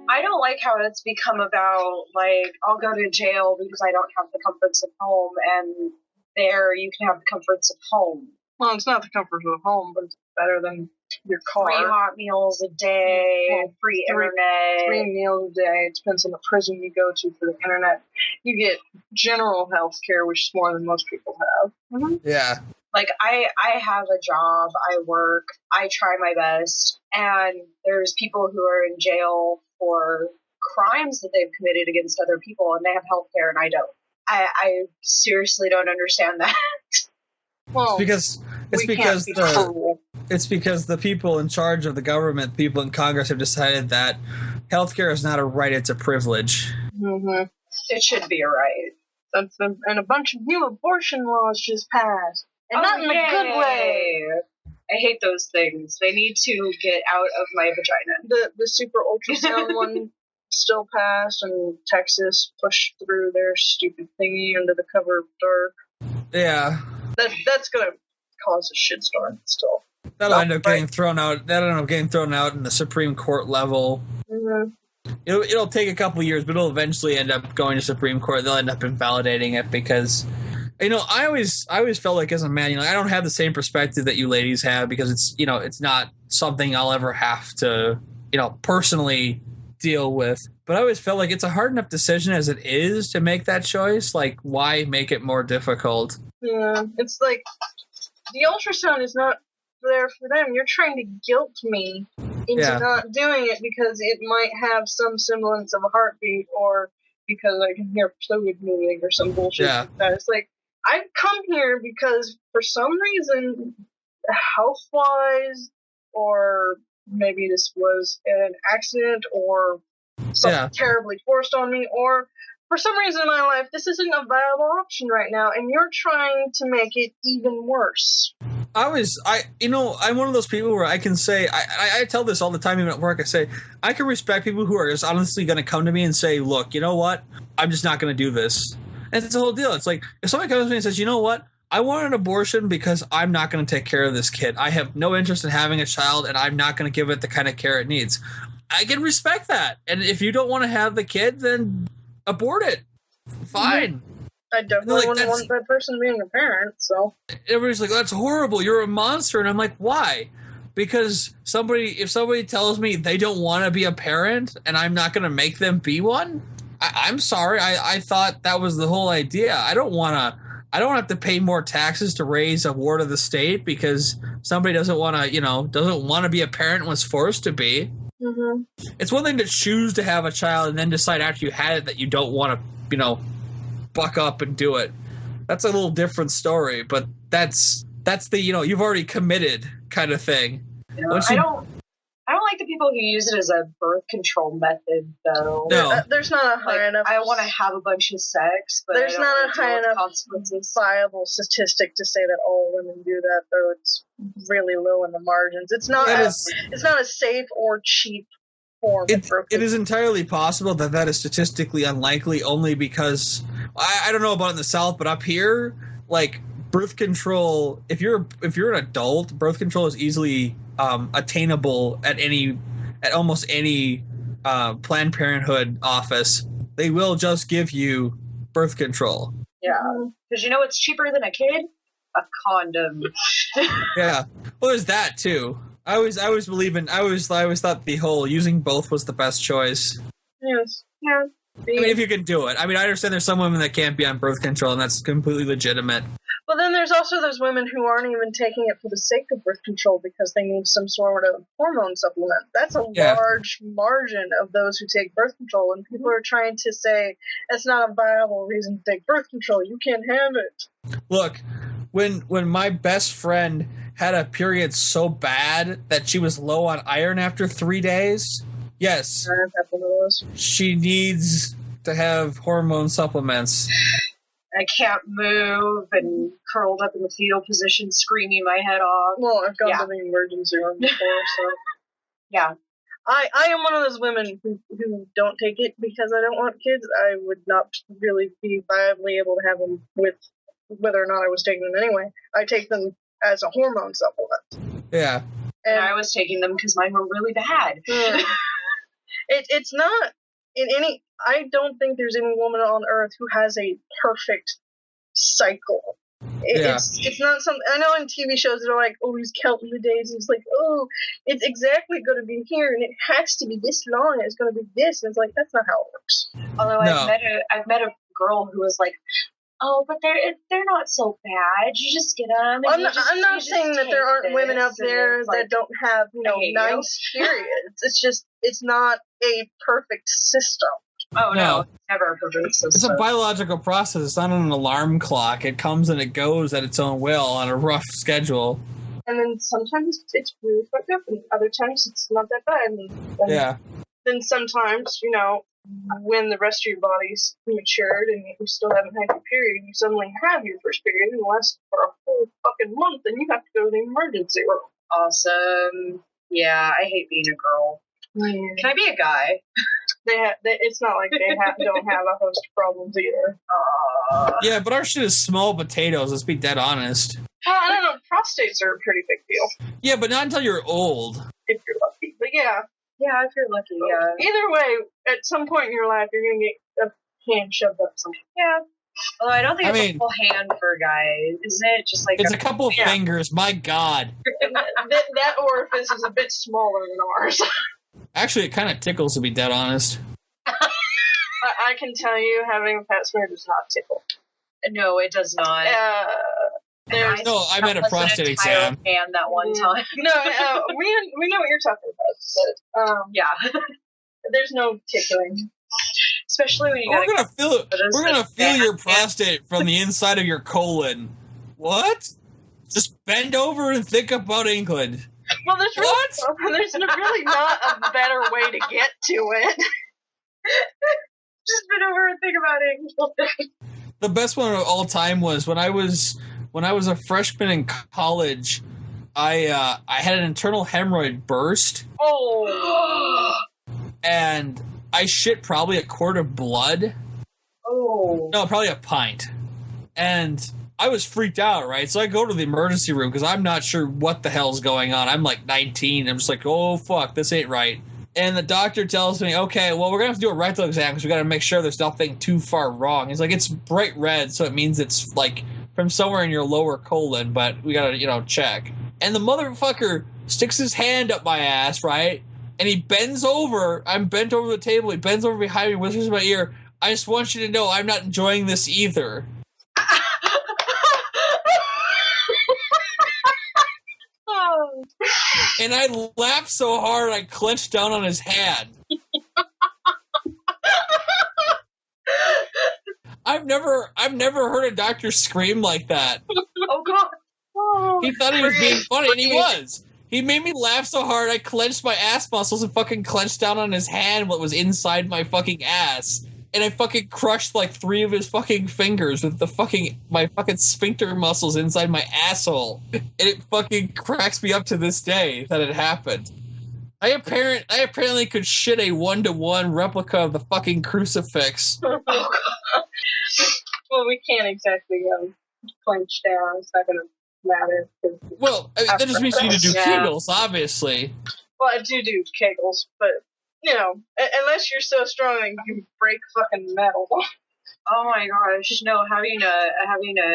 I don't like how it's become about, like, I'll go to jail because I don't have the comforts of home, and there you can have the comforts of home. Well, it's not the comforts of home, but it's better than your car. 3 hot meals a day, free internet. 3 meals a day. It depends on the prison you go to for the internet. You get general health care, which is more than most people have. Mm-hmm. Yeah. Like, I have a job, I work, I try my best, and there's people who are in jail for crimes that they've committed against other people, and they have health care, and I don't. I seriously don't understand that. Well, It's because the people in charge of the government, people in Congress, have decided that healthcare is not a right; it's a privilege. Mm-hmm. It should be a right. And a bunch of new abortion laws just passed, and not in a good way. I hate those things. They need to get out of my vagina. The super ultrasound one still passed, and Texas pushed through their stupid thingy under the cover of dark. Yeah. That's gonna cause a shitstorm still. That'll end up getting thrown out. That'll end up getting thrown out in the Supreme Court level. Mm-hmm. It'll take a couple of years, but it'll eventually end up going to Supreme Court. They'll end up invalidating it because, I always felt like as a man, I don't have the same perspective that you ladies have because it's not something I'll ever have to, personally deal with. But I always felt like it's a hard enough decision as it is to make that choice. Like, why make it more difficult? Yeah, it's like the ultrasound is not there for them. You're trying to guilt me into not doing it because it might have some semblance of a heartbeat or because I can hear fluid moving or some bullshit like that. It's like, I've come here because for some reason, health-wise, or maybe this was an accident or something terribly forced on me, or for some reason in my life, this isn't a viable option right now, and you're trying to make it even worse. I'm one of those people where I can say, I tell this all the time even at work, I say, I can respect people who are just honestly going to come to me and say, look, you know what? I'm just not going to do this. And it's the whole deal. It's like, if somebody comes to me and says, you know what? I want an abortion because I'm not going to take care of this kid. I have no interest in having a child, and I'm not going to give it the kind of care it needs. I can respect that. And if you don't want to have the kid, then abort it. Fine. I definitely wouldn't want that person being a parent, so. Everybody's like, that's horrible. You're a monster. And I'm like, why? Because if somebody tells me they don't want to be a parent and I'm not going to make them be one, I'm sorry. I thought that was the whole idea. I don't have to pay more taxes to raise a ward of the state because somebody doesn't want to be a parent and was forced to be. Mm-hmm. It's one thing to choose to have a child and then decide after you had it that you don't want to, buck up and do it. That's a little different story, but that's the, you've already committed kind of thing. I don't like the people who use it as a birth control method, though. No. There's not a high enough. I want to have a bunch of sex, but there's not a high enough consequences. Viable statistic to say that all women do that, though. It's really low in the margins. It's not a safe or cheap form of birth control. It is entirely possible that is statistically unlikely, only because I don't know about in the South, but up here, like, birth control, if you're an adult, birth control is easily attainable at almost any Planned Parenthood office. They will just give you birth control. Yeah, because it's cheaper than a kid? A condom. Yeah, well, there's that too. I always thought the whole using both was the best choice. Yes. Yeah. I mean, if you can do it. I mean, I understand there's some women that can't be on birth control, and that's completely legitimate. Well, then there's also those women who aren't even taking it for the sake of birth control because they need some sort of hormone supplement. That's a large margin of those who take birth control, and people are trying to say that's not a viable reason to take birth control. You can't have it. Look, when my best friend had a period so bad that she was low on iron after 3 days, yes, she needs to have hormone supplements. I can't move and curled up in the fetal position, screaming my head off. Well, I've gone to the emergency room before, so. Yeah. I am one of those women who don't take it because I don't want kids. I would not really be viably able to have them with whether or not I was taking them anyway. I take them as a hormone supplement. Yeah. And I was taking them because mine were really bad. It's not in any. I don't think there's any woman on earth who has a perfect cycle. It's not something. I know in TV shows they're like, oh, he's counting the days. It's like, oh, it's exactly going to be here, and it has to be this long. And it's going to be this, and it's like that's not how it works. Although I've met a girl who was like, oh, but they're not so bad. You just get them. I'm not saying that there aren't women out there that don't have nice periods. It's just it's not a perfect system. Oh no, it's never a perfect system. It's a biological process. It's not an alarm clock. It comes and it goes at its own will on a rough schedule. And then sometimes it's really fucked up, and other times it's not that bad. Yeah. Then sometimes, when the rest of your body's matured and you still haven't had your period, you suddenly have your first period and it lasts for a whole fucking month, and you have to go to the emergency room. Awesome. Yeah, I hate being a girl. Can I be a guy? It's not like they don't have a host of problems either. Yeah, but our shit is small potatoes. Let's be dead honest. Well, I don't know. Prostates are a pretty big deal. Yeah, but not until you're old. If you're lucky. But yeah. Yeah, if you're lucky, yeah. Either way, at some point in your life, you're going to get a hand shoved up something. Yeah. Although I don't think it's a full hand for a guy, isn't it? Just like it's a couple of fingers. My God. that orifice is a bit smaller than ours. Actually, it kind of tickles, to be dead honest. I can tell you, having a pap smear does not tickle. No, it does not. I meant a prostate exam. And that one time. No, we know what you're talking about. But, yeah. There's no tickling. Especially when you We're gonna feel your prostate from the inside of your colon. What? Just bend over and think about England. Well, there's really not a better way to get to it. Just bend over and think about England. The best one of all time was when I was a freshman in college. I had an internal hemorrhoid burst. Oh. And I shit probably a quart of blood. Oh. No, probably a pint. And I was freaked out, right? So I go to the emergency room because I'm not sure what the hell's going on. I'm like 19. I'm just like, oh, fuck, this ain't right. And the doctor tells me, okay, well, we're going to have to do a rectal exam because we got to make sure there's nothing too far wrong. He's like, it's bright red, so it means it's like from somewhere in your lower colon, but we got to, check. And the motherfucker sticks his hand up my ass, right? And he bends over. I'm bent over the table. He bends over behind me, whispers in my ear, I just want you to know I'm not enjoying this either. And I laughed so hard I clenched down on his hand. I've never heard a doctor scream like that. Oh God! Oh, he thought he was being funny, and he was. He made me laugh so hard I clenched my ass muscles and fucking clenched down on his hand what was inside my fucking ass. And I fucking crushed like 3 of his fucking fingers with my fucking sphincter muscles inside my asshole. And it fucking cracks me up to this day that it happened. I apparently could shit a 1-to-1 replica of the fucking crucifix. Oh, God. Well, we can't exactly clench down. It's not going to matter. Well, that just means you need to do Kegels, obviously. Well, I do Kegels, but, unless you're so strong that you can break fucking metal. Oh my gosh, no, having a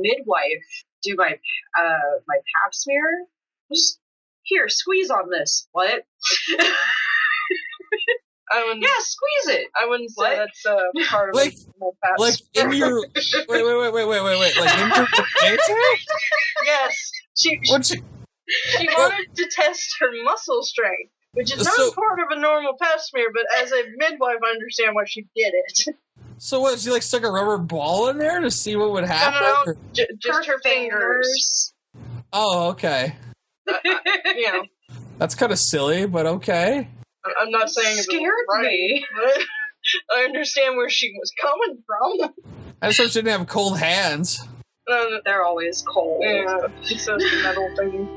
midwife do my pap smear, just, here, squeeze on this. What? Squeeze it. I wouldn't say that's part of like, the pap like smear. in your wait, like in your Yes. She wanted to test her muscle strength, which is not part of a normal pap smear, but as a midwife, I understand why she did it. So what, she stuck a rubber ball in there to see what would happen? No, just her fingers. Oh, okay. That's kind of silly, but okay. I'm not saying it scared right, me. But I understand where she was coming from. I just hope she didn't have cold hands. They're always cold. Yeah, it's a metal thing.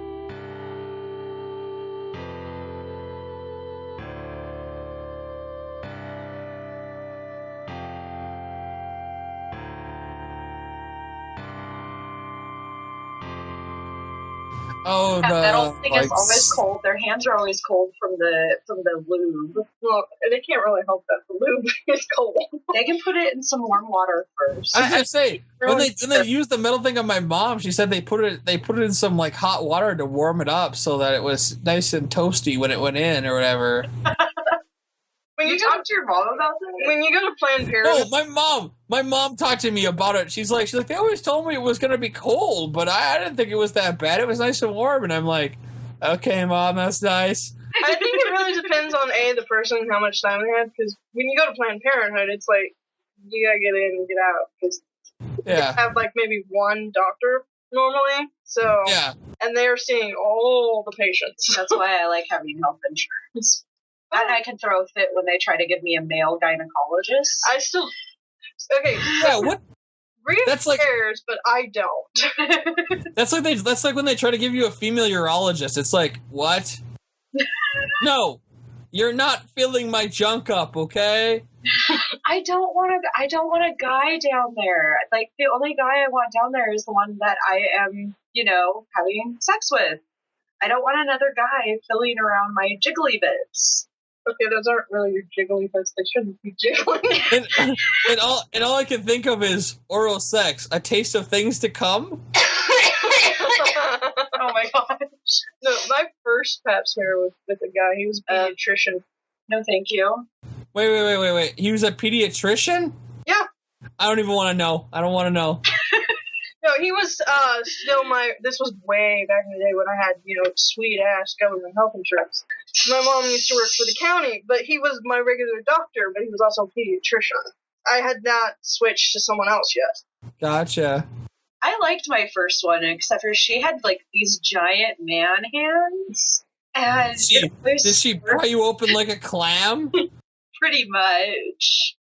Oh, That metal thing like, is always cold. Their hands are always cold from the lube. Well, they can't really help that the lube is cold. They can put it in some warm water first. I was gonna say when they used the metal thing on my mom, she said they put it in some like hot water to warm it up so that it was nice and toasty when it went in or whatever. When you talk to your mom about that? When you go to Planned Parenthood, No, my mom talked to me about it. She's like they always told me it was gonna be cold, but I didn't think it was that bad. It was nice and warm, and I'm like, okay, Mom, that's nice. I think it really depends on the person, how much time they have. Because when you go to Planned Parenthood, it's like you gotta get in and get out. Because you have like maybe one doctor normally. So yeah, and they're seeing all the patients. That's why I like having health insurance. And I can throw a fit when they try to give me a male gynecologist. I still okay. Yeah, what? Rhea That's like cares, but I don't. That's like when they try to give you a female urologist. It's like, what? No, you're not filling my junk up, okay? I don't want a guy down there. Like the only guy I want down there is the one that I am, having sex with. I don't want another guy filling around my jiggly bits. Okay, those aren't really your jiggly bits. They shouldn't be jiggling. and all I can think of is oral sex, a taste of things to come. Oh my gosh. No, my first pap smear was with a guy. He was a pediatrician. No, thank you. Wait. He was a pediatrician? Yeah. I don't even want to know. I don't want to know. No, he was still this was way back in the day when I had, sweet ass government health insurance. My mom used to work for the county, but he was my regular doctor, but he was also a pediatrician. I had not switched to someone else yet. Gotcha. I liked my first one, except for she had like these giant man hands. And did she pry you open like a clam? Pretty much.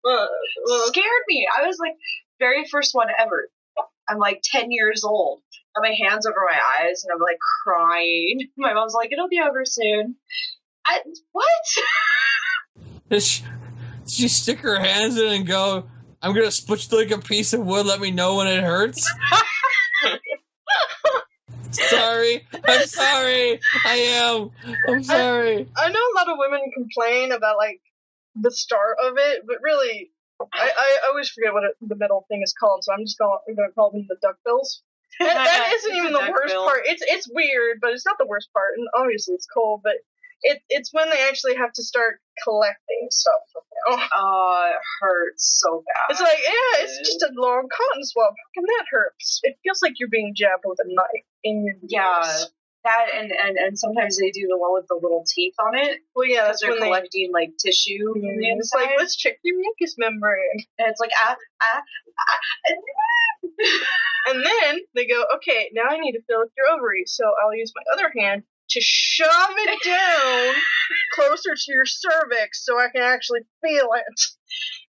Scared me. I was like, very first one ever. I'm like 10 years old. I have my hands over my eyes and I'm like crying. My mom's like, it'll be over soon. What? Did she stick her hands in and go, I'm going to split you like a piece of wood, let me know when it hurts? Sorry. I'm sorry. I'm sorry. I know a lot of women complain about, like, the start of it, but really, I always forget what the middle thing is called, so I'm going to call them the duckbills. That isn't even the worst part. It's weird, but it's not the worst part, and obviously it's cold, but it's when they actually have to start collecting stuff from you. Oh, it hurts so bad. It's like, yeah, it's just a long cotton swab. How come that hurts? It feels like you're being jabbed with a knife in your nose. That and sometimes they do the one with the little teeth on it. Well, yeah, that's they're when collecting like tissue from the inside. It's like, let's check your mucous membrane. And it's like, And then they go, okay, now I need to fill up your ovaries, so I'll use my other hand to shove it down closer to your cervix so I can actually feel it.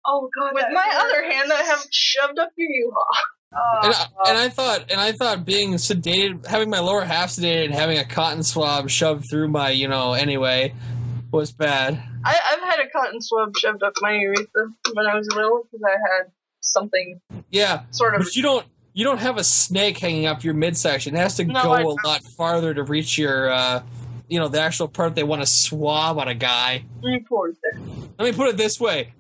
Oh God! With my other hand that I have shoved up your U-haul. And I thought being sedated, having my lower half sedated, and having a cotton swab shoved through my, anyway, was bad. I've had a cotton swab shoved up my urethra when I was little because I had something. Yeah, sort of. But you don't have a snake hanging up your midsection. It has to go a lot farther to reach your, the actual part they want to swab on a guy. Report it. Let me put it this way.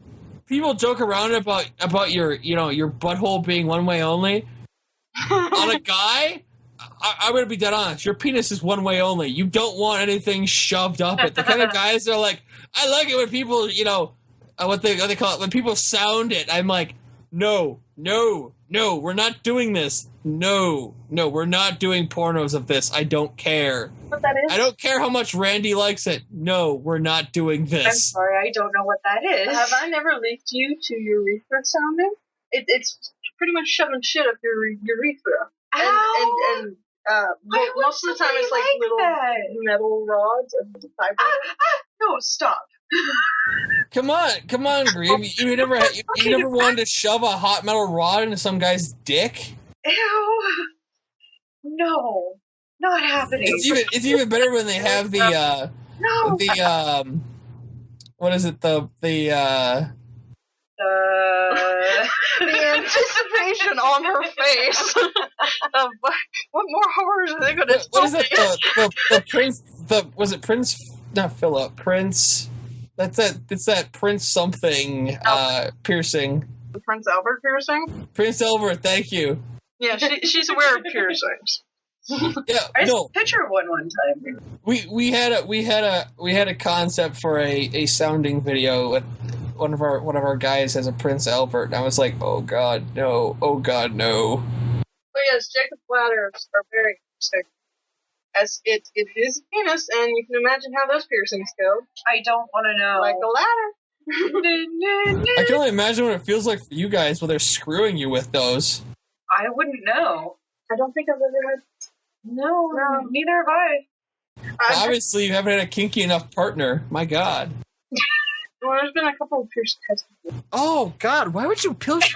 People joke around about your butthole being one way only. On a guy, I'm going to be dead honest. Your penis is one way only. You don't want anything shoved up it. The kind of guys that are like, I like it when people, what they call it, when people sound it. I'm like, no, we're not doing this. No, we're not doing pornos of this. I don't care. What that is? I don't care how much Randy likes it. No, we're not doing this. I'm sorry, I don't know what that is. Have I never linked you to urethra sounding? It's pretty much shoving shit up your urethra. And most of the time it's like little metal rods and fiber. No, stop. Come on, Grieve. You never wanted to shove a hot metal rod into some guy's dick? Ew. No. Not happening. It's even better when they have the what is it, the anticipation on her face of what more horrors are they going to What is that? The Prince? Was it Prince? Not Philip. Prince. It's that Prince something piercing. The Prince Albert piercing? Prince Albert. Thank you. Yeah, she's aware of piercings. Yeah, I no. picture one time. We had a concept for a sounding video with one of our guys has a Prince Albert, and I was like, oh god no. But yes, Jacob's ladders are very interesting. As it is a penis, and you can imagine how those piercings go. I don't want to know. Like a ladder. I can only imagine what it feels like for you guys when they're screwing you with those. I wouldn't know. I don't think I've ever had. No, neither have I. Obviously, you haven't had a kinky enough partner. My god. Well, there's been a couple of pierced testicles. Oh god, why would you pierce?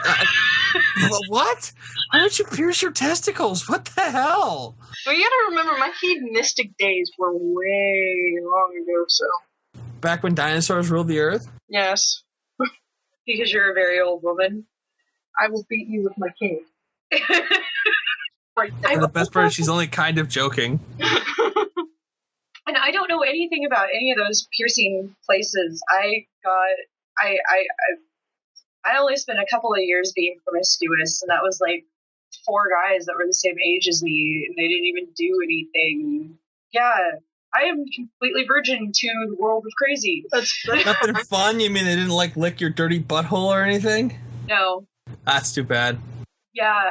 What? Why would you pierce your testicles? What the hell? Well, you gotta remember, my hedonistic days were way long ago, so. Back when dinosaurs ruled the earth? Yes. Because you're a very old woman. I will beat you with my cane. Right there. And the best part is she's only kind of joking. And I don't know anything about any of those piercing places. I only spent a couple of years being promiscuous, and that was like 4 guys that were the same age as me, and they didn't even do anything. Yeah, I am completely virgin to the world of crazy. That's Nothing fun? You mean they didn't like lick your dirty butthole or anything? No. That's too bad. Yeah,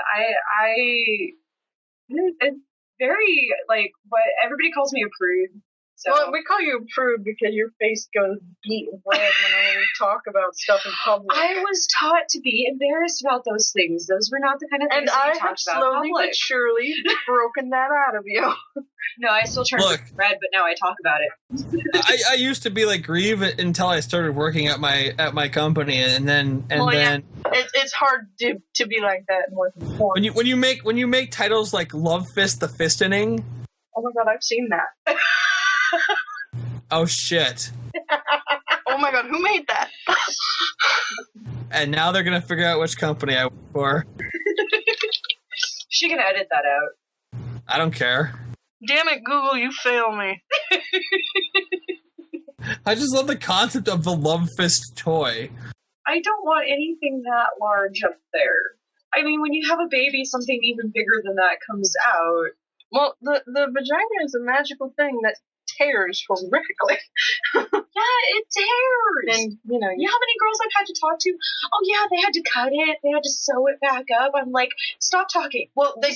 it's very, like, what everybody calls me a prude. So. Well, we call you a prude because your face goes beet red whenever we talk about stuff in public. I was taught to be embarrassed about those things. Those were not the kind of things and that I you talked have about in slowly public. but surely broken that out of you. No, I still turn red, but now I talk about it. I used to be like grieve until I started working at my company, and then Yeah. It's hard to be like that and work in porn. when you make titles like Love Fist the Fistening. Oh my god, I've seen that. Oh shit. Oh my god, who made that? And now they're gonna figure out which company I work for. She can edit that out. I don't care. Damn it, Google, you fail me. I just love the concept of the Love Fist toy. I don't want anything that large up there. I mean, when you have a baby, something even bigger than that comes out. Well, the vagina is a magical thing that tears horrifically. Yeah, it tears. And, you know how many girls I've had to talk to? Oh, yeah, they had to cut it. They had to sew it back up. I'm like, stop talking. Well, they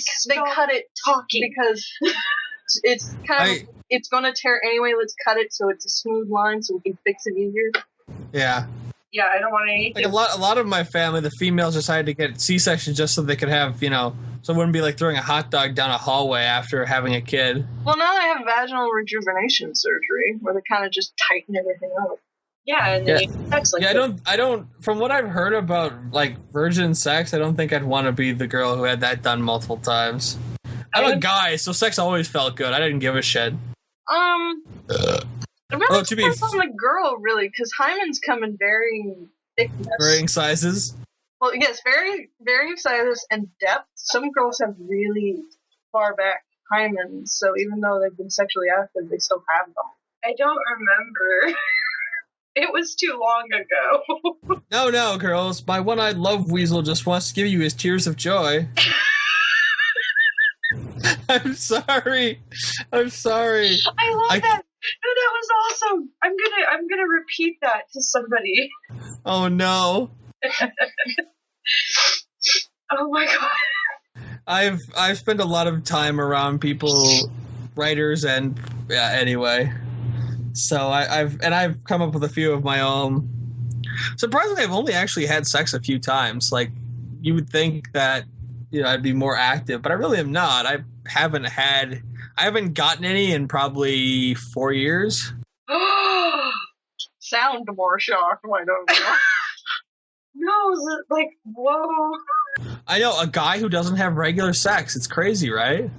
cut it talking. Because it's kind of, it's going to tear anyway. Let's cut it so it's a smooth line so we can fix it easier. Yeah. Yeah, I don't want anything. Like a lot of my family, the females decided to get C-sections just so they could have, so it wouldn't be like throwing a hot dog down a hallway after having a kid. Well, now they have vaginal rejuvenation surgery where they kind of just tighten everything up. Yeah, and then sex like I don't. From what I've heard about like virgin sex, I don't think I'd want to be the girl who had that done multiple times. I'm a guy, so sex always felt good. I didn't give a shit. It really depends on the girl, really, because hymens come in varying thickness. Varying sizes? Well, yes, varying sizes and depth. Some girls have really far back hymens, so even though they've been sexually active, they still have them. I don't remember. It was too long ago. No, girls. My one-eyed love weasel just wants to give you his tears of joy. I'm sorry. I love that. No, that was awesome. I'm gonna repeat that to somebody. Oh no. Oh my god. I've spent a lot of time around people, writers, and anyway. So I've come up with a few of my own. Surprisingly, I've only actually had sex a few times. Like, you would think that I'd be more active, but I really am not. I haven't gotten any in probably 4 years. Sound more shocked. Why don't you? No, like, whoa. I know, a guy who doesn't have regular sex. It's crazy, right?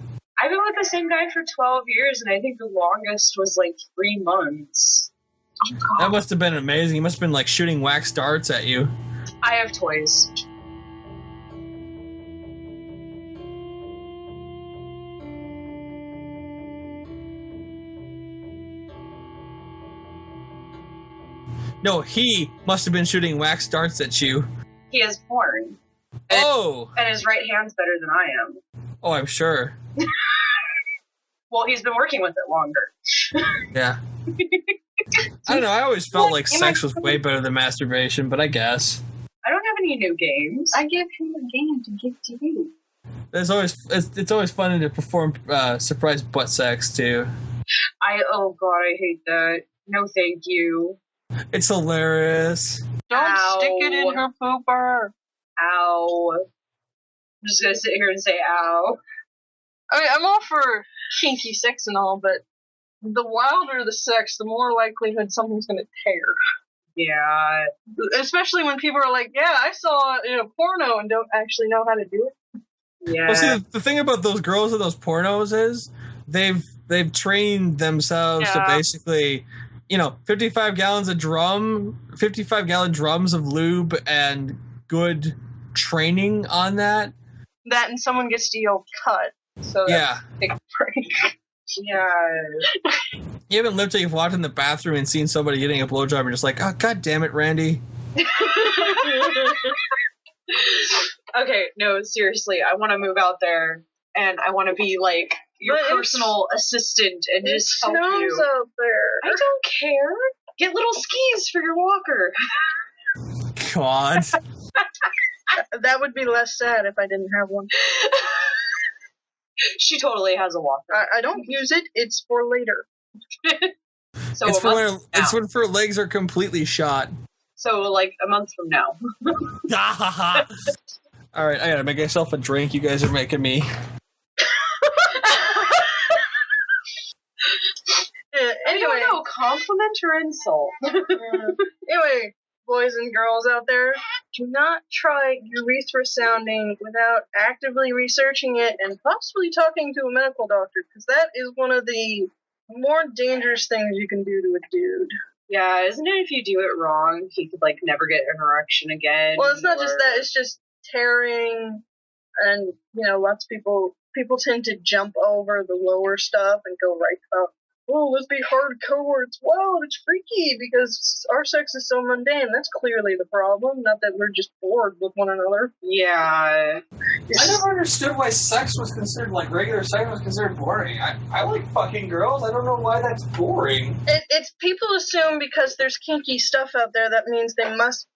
I've been with the same guy for 12 years, and I think the longest was like 3 months. Oh, God. That must have been amazing. He must have been like shooting wax darts at you. I have toys. No, he must have been shooting wax darts at you. He has porn. And his right hand's better than I am. Oh, I'm sure. Well, he's been working with it longer. Yeah. I don't know, I always felt like sex was way better than masturbation, but I guess. I don't have any new games. I gave him a game to give to you. It's always fun to perform surprise butt sex, too. Oh god, I hate that. No thank you. It's hilarious. Don't stick it in her pooper. Ow. I'm just gonna sit here and say ow. I mean, I'm all for kinky sex and all, but the wilder the sex, the more likelihood something's gonna tear. Yeah. Especially when people are like, yeah, I saw it in a porno and don't actually know how to do it. Yeah. Well, see, the thing about those girls in those pornos is they've trained themselves to basically, 55 gallon drums of lube and good training on that. That and someone gets to yell cut. So yeah. Take a break. Yeah. You haven't lived till you've walked in the bathroom and seen somebody getting a blowjob and you're just like, oh, god damn it, Randy. Okay, no, seriously, I want to move out there and I want to be like your personal assistant and just help you. Out there. I don't care. Get little skis for your walker. God. That would be less sad if I didn't have one. She totally has a walker. I don't use it. It's for later. So it's when her legs are completely shot. So like a month from now. All right, I gotta make myself a drink. You guys are making me. Anyway, I don't know, compliment or insult? Anyway, boys and girls out there, do not try urethra sounding without actively researching it and possibly talking to a medical doctor, because that is one of the more dangerous things you can do to a dude. Yeah, isn't it if you do it wrong, he could like never get an erection again? Well, it's not just that, it's just tearing, and lots of people tend to jump over the lower stuff and go right about, oh, let's be hardcore, it's wild, it's freaky, because our sex is so mundane. That's clearly the problem, not that we're just bored with one another. Yeah. I never understood why sex was considered, like, regular sex was considered boring. I like fucking girls. I don't know why that's boring. It's people assume because there's kinky stuff out there that means they must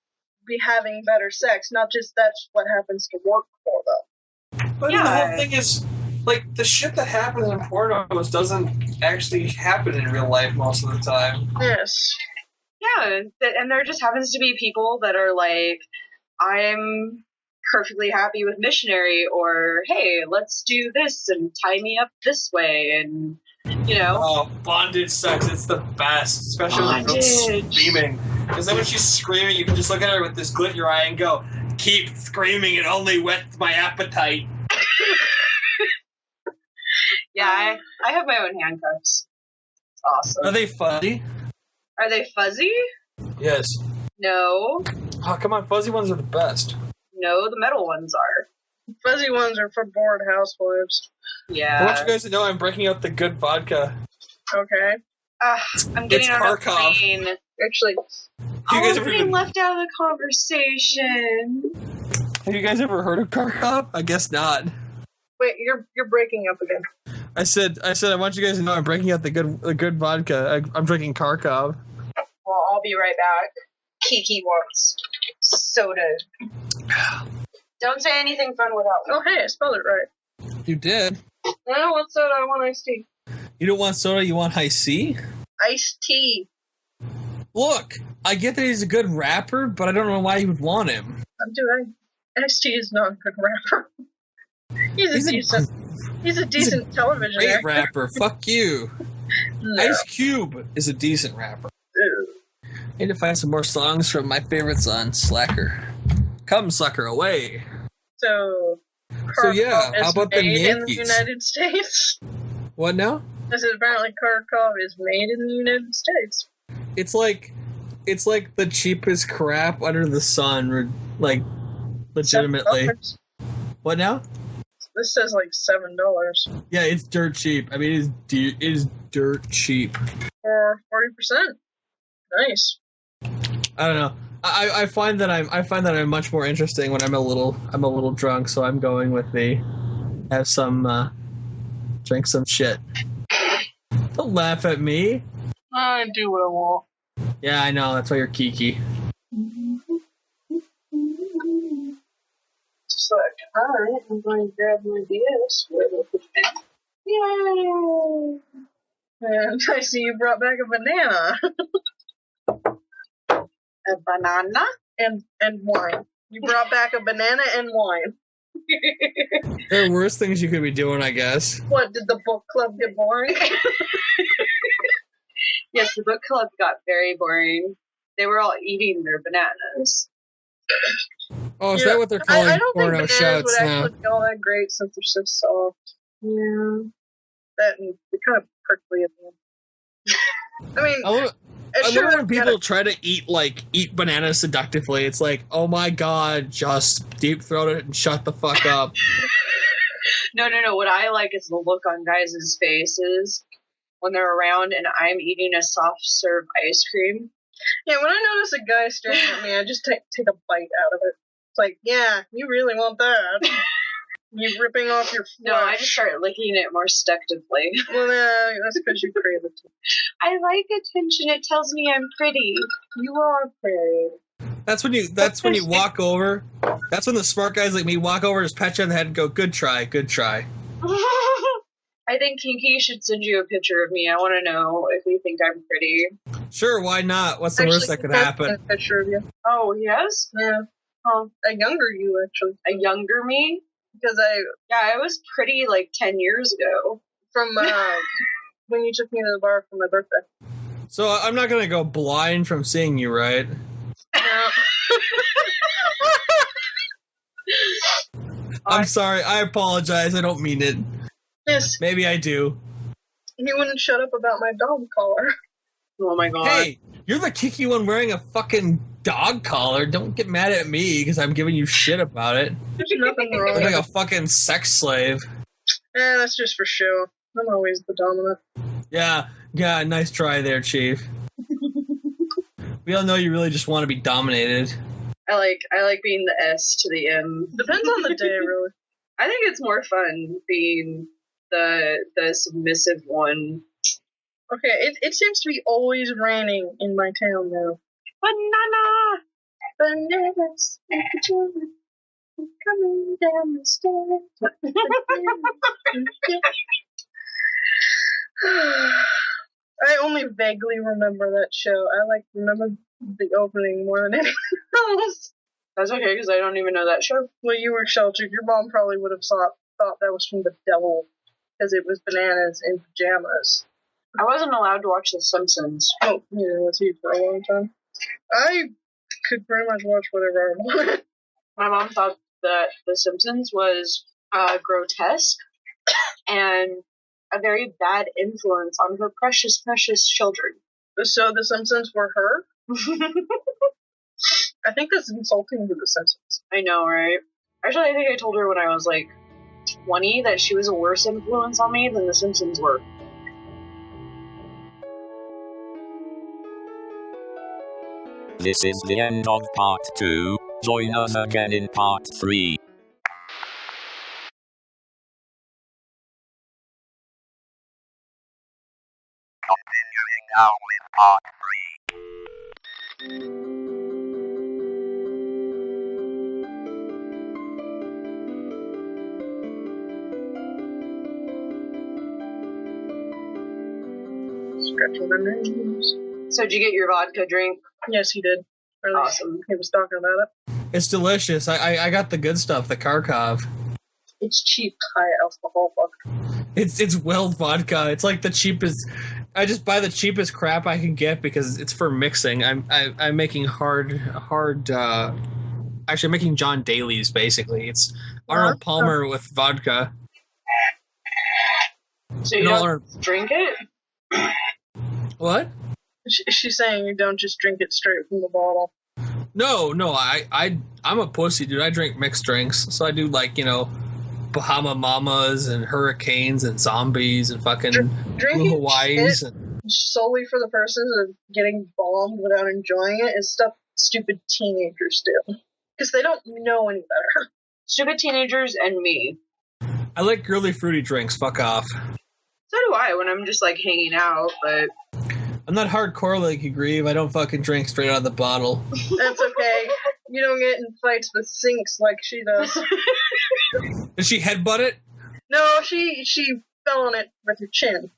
be having better sex, not just that's what happens to work for them. But the whole thing is, like, the shit that happens in pornos doesn't actually happen in real life most of the time. Yes. Yeah, and there just happens to be people that are like, I'm perfectly happy with missionary, or hey, let's do this and tie me up this way, and Oh, bondage sex, it's the best, especially when she's screaming. Because then when she's screaming, you can just look at her with this glint in your eye and go, keep screaming, it only whets my appetite. Yeah, I have my own handcuffs. It's awesome. Are they fuzzy? Are they fuzzy? Yes. No. Oh, come on, fuzzy ones are the best. No, the metal ones are. Fuzzy ones are for bored housewives. Yeah. I want you guys to know I'm breaking out the good vodka. Okay. I'm getting on a plane. Actually, I'm getting left out of the conversation. Have you guys ever heard of Kharkov? I guess not. Wait, you're breaking up again. I said I want you guys to know I'm breaking out the good vodka. I'm drinking Kharkov. Well, I'll be right back. Kiki wants soda. Don't say anything fun without me. Oh, hey, I spelled it right. You did. I don't want soda, I want iced tea. You don't want soda, you want high C? Iced tea. Look, I get that he's a good rapper, but I don't know why you would want him. Iced tea is not a good rapper. He's a decent television great actor. rapper. Fuck you. No. Ice Cube is a decent rapper. Ew. Need to find some more songs from my favorites on Slacker. Come, sucker, away. So yeah, how about the made in the Yankees? United States? What now? I said apparently Kharkov is made in the United States. It's like the cheapest crap under the sun, like legitimately. $7. What now? This says like $7 Yeah, it's dirt cheap. I mean, it is dirt cheap. for 40%. Nice. I don't know. I find that I'm much more interesting when I'm a little drunk, so I'm going with the have some drink some shit. Don't laugh at me. I do what I want. Yeah, I know. That's why you're Kiki. Just like, alright, I'm going to grab my DS. Yay! And I see you brought back a banana. A banana? And wine. You brought back a banana and wine. There are worse things you could be doing, I guess. What, did the book club get boring? Yes, the book club got very boring. They were all eating their bananas. Oh, is that what they're calling I don't think porno bananas shouts would now? actually be all that great since they're so soft. Yeah. That and they're kind of prickly at the end. I mean, I love when people try to eat bananas seductively. It's like, oh my god, just deep throat it and shut the fuck up. No. What I like is the look on guys' faces when they're around and I'm eating a soft serve ice cream. Yeah, when I notice a guy staring at me, I just take a bite out of it. It's like, yeah, you really want that. You ripping off your flesh. No, I just start licking it more seductively. Well, that's because you crave it. I like attention. It tells me I'm pretty. You are pretty. That's when you walk over. That's when the smart guys like me walk over, just pat you on the head and go, good try. I think Kinky should send you a picture of me. I want to know if you think I'm pretty. Sure, why not? What's the worst that could happen? A picture of you. Oh, yes? Yeah. Oh, a younger you, actually. A younger me? Because I was pretty like 10 years ago. From when you took me to the bar for my birthday. So I'm not going to go blind from seeing you, right? No. I'm sorry. I apologize. I don't mean it. Yes. Maybe I do. You wouldn't shut up about my dog collar. Oh my god. Hey, you're the kicky one wearing a fucking dog collar. Don't get mad at me because I'm giving you shit about it. There's nothing wrong Look with like it. a fucking sex slave. That's just for show. I'm always the dominant. Yeah, nice try there, Chief. We all know you really just want to be dominated. I like being the S to the M. Depends on the day, really. I think it's more fun being the submissive one. Okay, it seems to be always raining in my town now. Bananas, coming down the stairs. I only vaguely remember that show. I remember the opening more than anything else. That's okay, because I don't even know that show. Well, you were sheltered. Your mom probably would have thought that was from the devil, because it was bananas in pajamas. I wasn't allowed to watch The Simpsons. Oh, yeah, was he for a long time? I could pretty much watch whatever I wanted. My mom thought that The Simpsons was grotesque and a very bad influence on her precious, precious children. So The Simpsons were her? I think that's insulting to The Simpsons. I know, right? Actually, I think I told her when I was like 20 that she was a worse influence on me than The Simpsons were. This is the end of part 2. Join us again in part 3. Continuing now with part 3. Scratching my nose. So did you get your vodka drink? Yes, he did. Or at least Awesome. He was talking about it. It's delicious. I got the good stuff, the Kharkov. It's cheap, high alcohol vodka. It's well vodka. It's like the cheapest. I just buy the cheapest crap I can get because it's for mixing. I'm making hard. Actually, I'm making John Daly's basically. It's Arnold Palmer with vodka. So you don't drink it? What? She's saying you don't just drink it straight from the bottle. No. I'm a pussy, dude. I drink mixed drinks. So I do Bahama Mamas and Hurricanes and Zombies and fucking Blue Hawaiis. Solely for the purposes of getting bombed without enjoying it is stuff stupid teenagers do. Because they don't know any better. Stupid teenagers and me. I like girly fruity drinks. Fuck off. So do I when I'm just like hanging out, but I'm not hardcore like you, Grieve. I don't fucking drink straight out of the bottle. That's okay. You don't get in fights with sinks like she does. Did she headbutt it? No, she fell on it with her chin.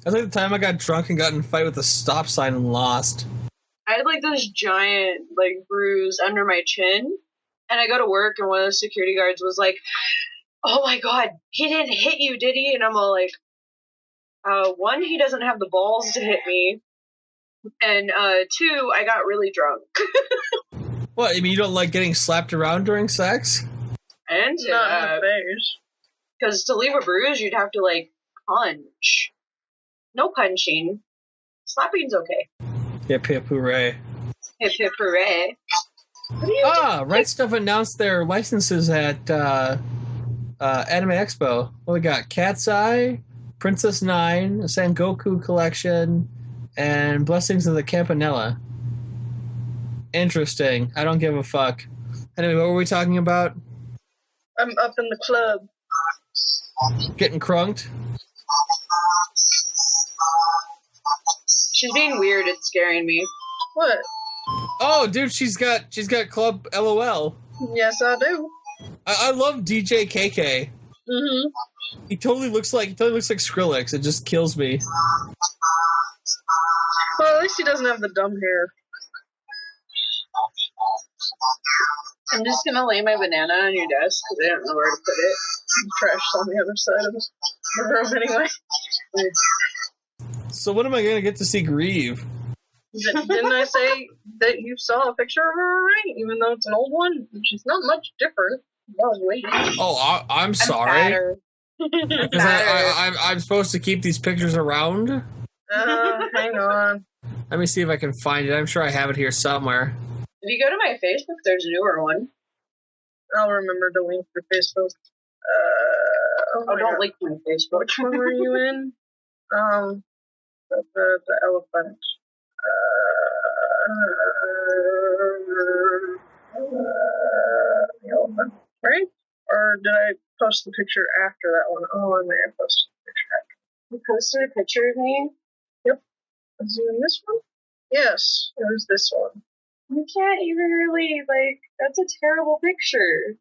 That's like the time I got drunk and got in a fight with a stop sign and lost. I had like this giant like bruise under my chin, and I go to work and one of the security guards was like, "Oh my god, he didn't hit you, did he?" And I'm all like, one, he doesn't have the balls to hit me, and two, I got really drunk. What, I mean, you don't like getting slapped around during sex? And Not in the face. because to leave a bruise, you'd have to like punch. No punching. Slapping's okay. Hip hip hooray. Hip hip hooray. Right Stuff announced their licenses at Anime Expo. Well, we got Cat's Eye, Princess Nine, a Sengoku collection, and Blessings of the Campanella. Interesting. I don't give a fuck. Anyway, what were we talking about? I'm up in the club. Getting crunked? She's being weird. It's scaring me. What? Oh, dude, she's got Club LOL. Yes, I do. I love DJ KK. Mm-hmm. He totally looks like Skrillex. It just kills me. Well, at least he doesn't have the dumb hair. I'm just gonna lay my banana on your desk because I don't know where to put it. Trash on the other side of the room anyway. So when am I gonna get to see Grieve? Didn't I say that you saw a picture of her already? Even though it's an old one? She's not much different. I was waiting. Oh, I'm sorry. Because I'm supposed to keep these pictures around? Hang on. Let me see if I can find it. I'm sure I have it here somewhere. If you go to my Facebook, there's a newer one. I'll remember to link for Facebook. Oh, don't link my Facebook. Which one were you in? The elephant. The elephant, right? Or did I post the picture after that one? Oh, I may have posted the picture after. You posted a picture of me? Yep. Was it in this one? Yes, it was this one. You can't even really, like, that's a terrible picture.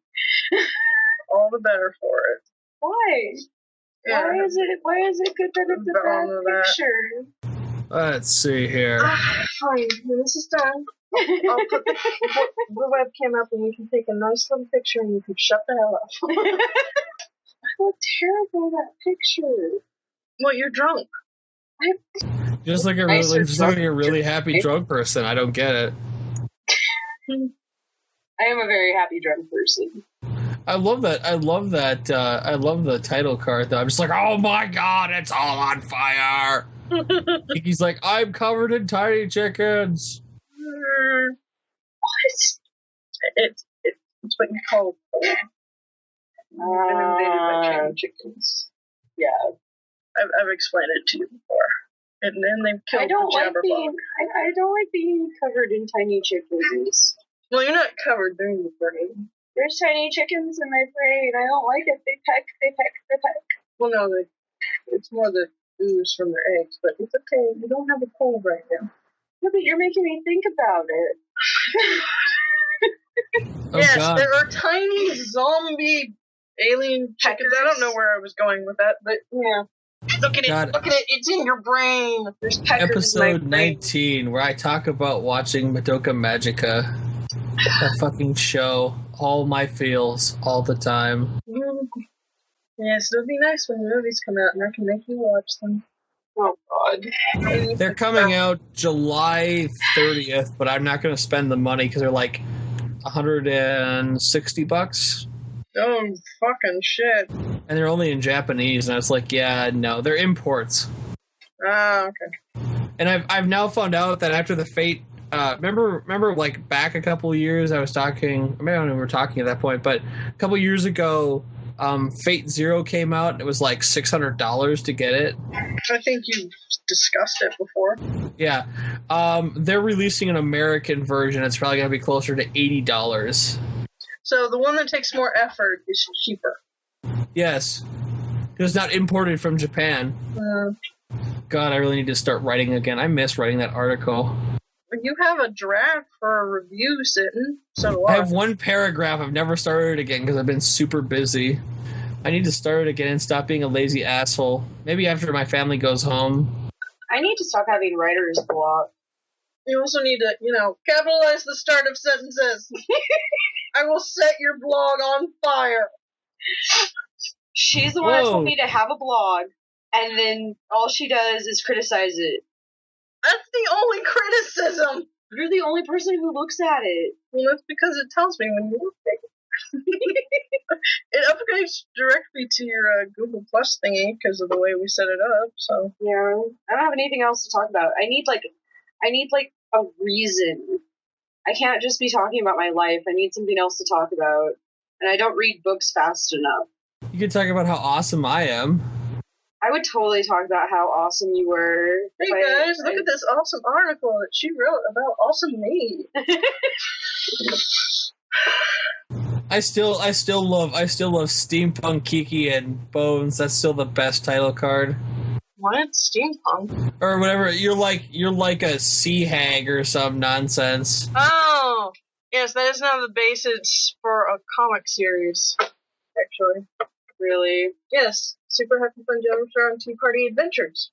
All the better for it. Why? Yeah. Why is it good that it's a bad picture? Let's see here. Fine, when this is done, I'll put the webcam up and you can take a nice little picture and you can shut the hell up. How terrible that picture. Well, you're drunk. Just like a really happy drunk person. I don't get it. I am a very happy drunk person. I love that. I love the title card though. I'm just like, oh my god, it's all on fire. He's like, I'm covered in tiny chickens. What? It's what you call inundated by tiny chickens. Yeah. I've explained it to you before. And then they've killed the Jabberwock. I don't like being covered in tiny chickens. Well, you're not covered, they're in the brain. There's tiny chickens in my brain. I don't like it. They peck. Well, no, it's more the ooze from their eggs, but it's okay. You don't have a cold right now. No, but you're making me think about it. Oh, yes, god. there are tiny zombie alien chickens. I don't know where I was going with that, but yeah. Look at God. it. Look at it. It's in your brain. There's peckers Episode in my brain. 19, where I talk about watching Madoka Magica. That fucking show. All my feels, all the time. Yes, it'll be nice when the movies come out and I can make you watch them. Oh, God. They're coming out July 30th, but I'm not going to spend the money because they're like $160. Oh, fucking shit. And they're only in Japanese, and I was like, yeah, no, they're imports. Ah, okay. And I've now found out that after the Fate, remember like back a couple years, I was talking, maybe I don't know if we were talking at that point, but a couple years ago, Fate Zero came out, and it was like $600 to get it. I think you discussed it before. Yeah. They're releasing an American version. It's probably going to be closer to $80. So the one that takes more effort is cheaper. Yes. It's not imported from Japan. God, I really need to start writing again. I miss writing that article. You have a draft for a review sitting, so do I. I have one paragraph. I've never started it again because I've been super busy. I need to start it again and stop being a lazy asshole. Maybe after my family goes home. I need to stop having writer's block. You also need to, capitalize the start of sentences. I will set your blog on fire. She's the one that told me to have a blog, and then all she does is criticize it. That's the only criticism. You're the only person who looks at it. Well, that's because it tells me when you look at it. It upgrades directly to your Google Plus thingy because of the way we set it up. So yeah, I don't have anything else to talk about. I need a reason. I can't just be talking about my life. I need something else to talk about, and I don't read books fast enough. You can talk about how awesome I am. I would totally talk about how awesome you were. Hey guys, look at this awesome article that she wrote about awesome me. I still love Steampunk Kiki and Bones. That's still the best title card. What? Steampunk? Or whatever. You're like a sea hag or some nonsense. Oh, yes, that is now the basis for a comic series. Actually, really? Yes, Super Happy Fun Jumpster on Tea Party Adventures.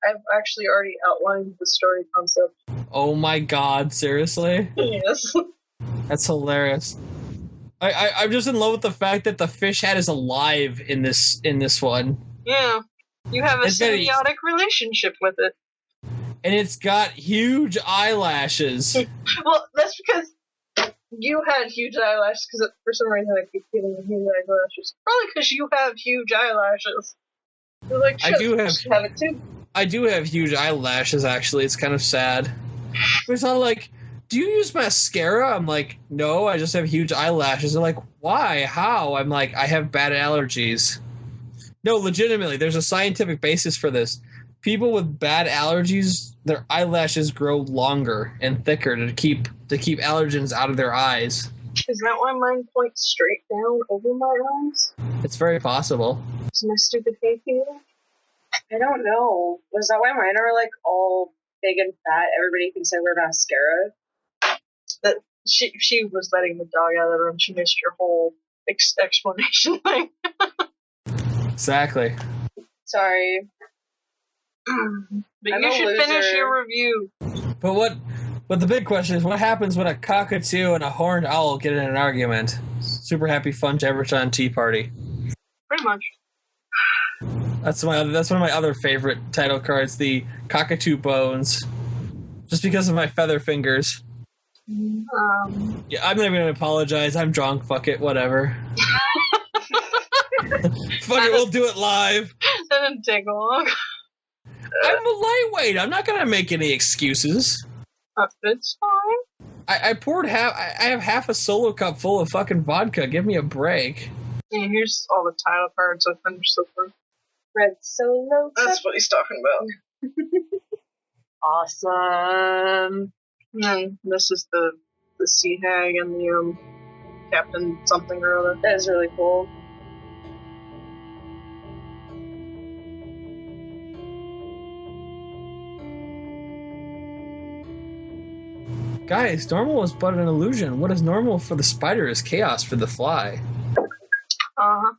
I've actually already outlined the story concept. Oh my god, seriously? Yes. That's hilarious. I'm just in love with the fact that the fish head is alive in this one. Yeah. You have a symbiotic relationship with it. And it's got huge eyelashes. Well, that's because you had huge eyelashes, because for some reason I keep giving you huge eyelashes. Probably because you have huge eyelashes. You're like, I do have it too. I do have huge eyelashes, actually. It's kind of sad. It's not like, do you use mascara? I'm like, no, I just have huge eyelashes. They're like, why? How? I'm like, I have bad allergies. No, legitimately, there's a scientific basis for this. People with bad allergies, their eyelashes grow longer and thicker to keep allergens out of their eyes. Is that why mine points straight down over my eyes? It's very possible. Is my stupid hay fever? I don't know. Was that why mine are like all big and fat? Everybody thinks I wear mascara. That she was letting the dog out of the room. She missed your whole explanation. Exactly. Sorry. But you should finish your review. But the big question is, what happens when a cockatoo and a horned owl get in an argument? Super Happy Fun Jabberton on Tea Party. Pretty much. That's one of my other favorite title cards, the Cockatoo Bones. Just because of my feather fingers. Yeah, I'm not even gonna apologize. I'm drunk. Fuck it. Whatever. Fuck it. We'll do it live. That didn't take long. I'm a lightweight. I'm not gonna make any excuses. It's fine. I poured I have half a solo cup full of fucking vodka. Give me a break. Yeah, here's all the title cards I've finished so far. Red Solo. That's what he's talking about. Awesome. And this is the sea hag and the captain something or other. That is really cool. Guys, normal is but an illusion. What is normal for the spider is chaos for the fly. Uh-huh.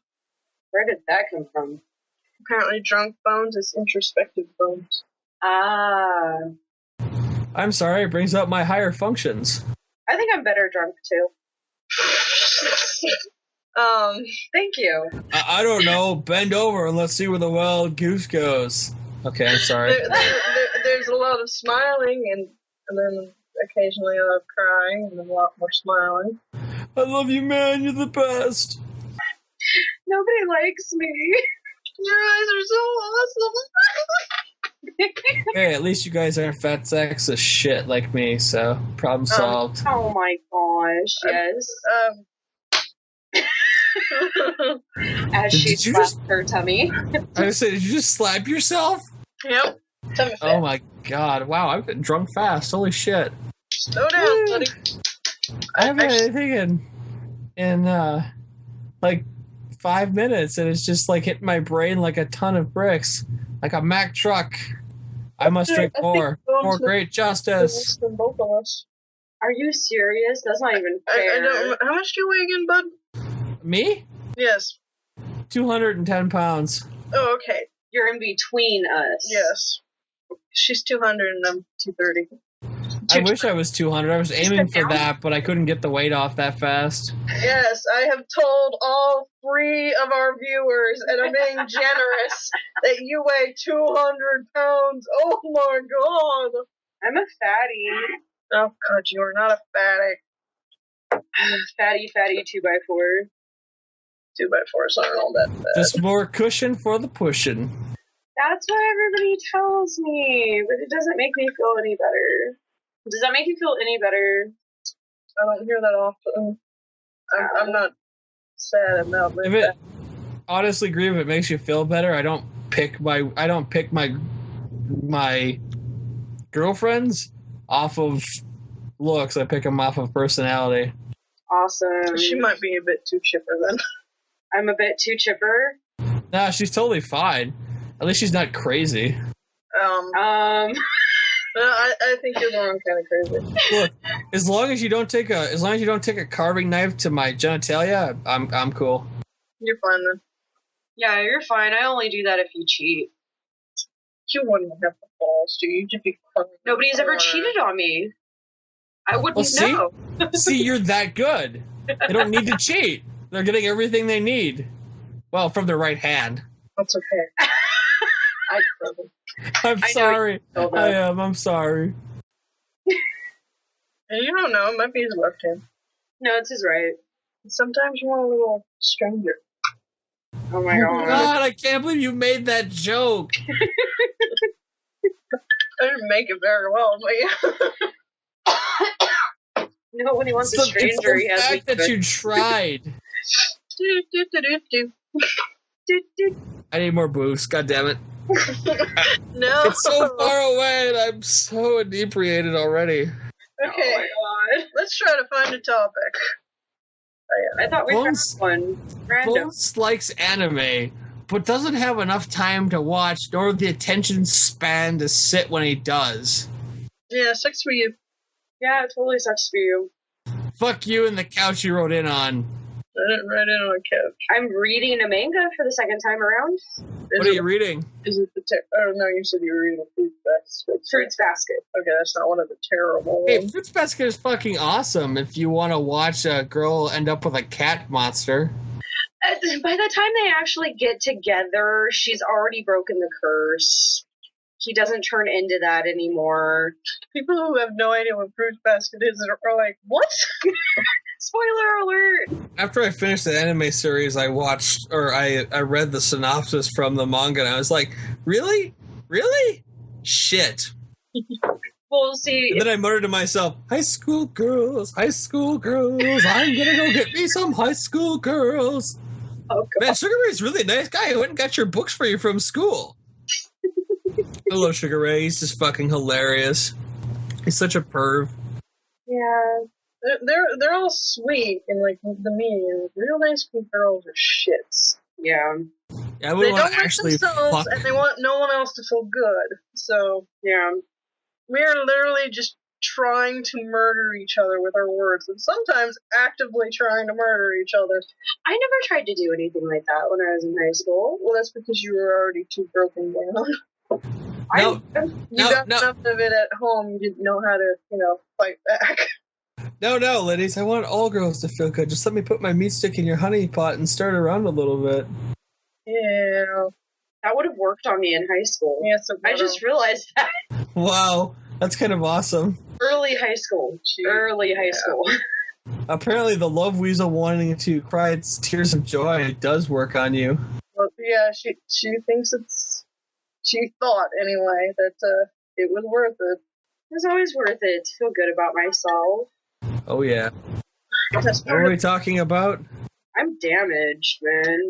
Where did that come from? Apparently drunk Bones is introspective Bones. Ah. I'm sorry, it brings up my higher functions. I think I'm better drunk, too. Thank you. I don't know. Bend over and let's see where the wild goose goes. Okay, I'm sorry. There's a lot of smiling and then occasionally a lot of crying and then a lot more smiling. I love you, man. You're the best. Nobody likes me. Your eyes are so awesome. Hey, at least you guys aren't fat sacks of shit like me, so problem solved. Oh my gosh, yes. As she slapped her tummy. I said, did you just slap yourself? Yep. Oh my God. Wow, I've been drunk fast. Holy shit. Slow down, buddy. I haven't had anything in like 5 minutes, and it's just like hitting my brain like a ton of bricks. Like a Mack truck. I must drink more. For great justice. Than both of us. Are you serious? That's not even fair. I don't. How much do you weigh again, bud? Me? Yes. 210 pounds. Oh, okay. You're in between us. Yes. She's 200 and I'm 230. I wish I was 200. I was aiming for that, but I couldn't get the weight off that fast. Yes, I have told all 3 of our viewers, and I'm being generous, that you weigh 200 pounds. Oh my god. I'm a fatty. Oh god, you are not a fatty. Fatty 2x4. 2x4s aren't all that bad. Just more cushion for the pushing. That's what everybody tells me, but it doesn't make me feel any better. Does that make you feel any better? I don't hear that often. I'm not sad about that. Honestly, Grieve, if it makes you feel better, I don't pick my girlfriends off of looks. I pick them off of personality. Awesome. She might be a bit too chipper then. I'm a bit too chipper. Nah, she's totally fine. At least she's not crazy. I think you're the wrong kind of crazy. Look, as long as you don't take a carving knife to my genitalia, I'm cool. You're fine then. Yeah, you're fine. I only do that if you cheat. You wouldn't have the balls, do you? You'd just be Nobody's ever cheated on me. I wouldn't know. See, you're that good. They don't need to cheat. They're getting everything they need. Well, from the right hand. That's okay. I'm sorry. I am. I'm sorry. And you don't know. It might be his left hand. No, it's his right. Sometimes you want a little stranger. Oh my god. God, I can't believe you made that joke. I didn't make it very well, but yeah. No, when he wants a stranger, it's the he has fact that you tried. I need more boost. God damn it. No. It's so far away, and I'm so inebriated already. Okay. Oh my god. Let's try to find a topic. I thought we found one. Random. Bones likes anime, but doesn't have enough time to watch, nor the attention span to sit when he does. Yeah, sucks for you. Yeah, it totally sucks for you. Fuck you and the couch you wrote in on. I didn't write in on a couch. I'm reading a manga for the second time around. What are you reading? Is it the oh no, you said you were reading a Fruits Basket. Fruits Basket. Okay, that's not one of the terrible Hey, ones. Fruits Basket is fucking awesome if you want to watch a girl end up with a cat monster. By the time they actually get together, she's already broken the curse. He doesn't turn into that anymore. People who have no idea what Fruits Basket is are like, what? Spoiler alert! After I finished the anime series, I watched, or I read the synopsis from the manga, and I was like, really? Really? Shit. Well, see... And then I muttered to myself, high school girls, I'm gonna go get me some high school girls. Oh, God. Man, Sugar Ray's really a nice guy. Who went and got your books for you from school. Hello, Sugar Ray. He's just fucking hilarious. He's such a perv. Yeah. They're all sweet and like the mean. Real high school girls are shits. Yeah. Yeah, I would They want don't to like actually themselves, fuck. and they want no one else to feel good. So Yeah. we are literally just trying to murder each other with our words, and sometimes actively trying to murder each other. I never tried to do anything like that when I was in high school. Well, that's because you were already too broken down. No, You got enough of it at home. You didn't know how to, fight back. no, ladies. I want all girls to feel good. Just let me put my meat stick in your honey pot and stir it around a little bit. Yeah. That would have worked on me in high school. Yes, I just realized that. Wow, that's kind of awesome. Early high school. Early high school. Apparently, the love weasel wanting to cry its tears of joy does work on you. Well, yeah, she thinks she thought anyway that it was worth it. It was always worth it to feel good about myself. Oh yeah. That's What are we talking about? I'm damaged, man.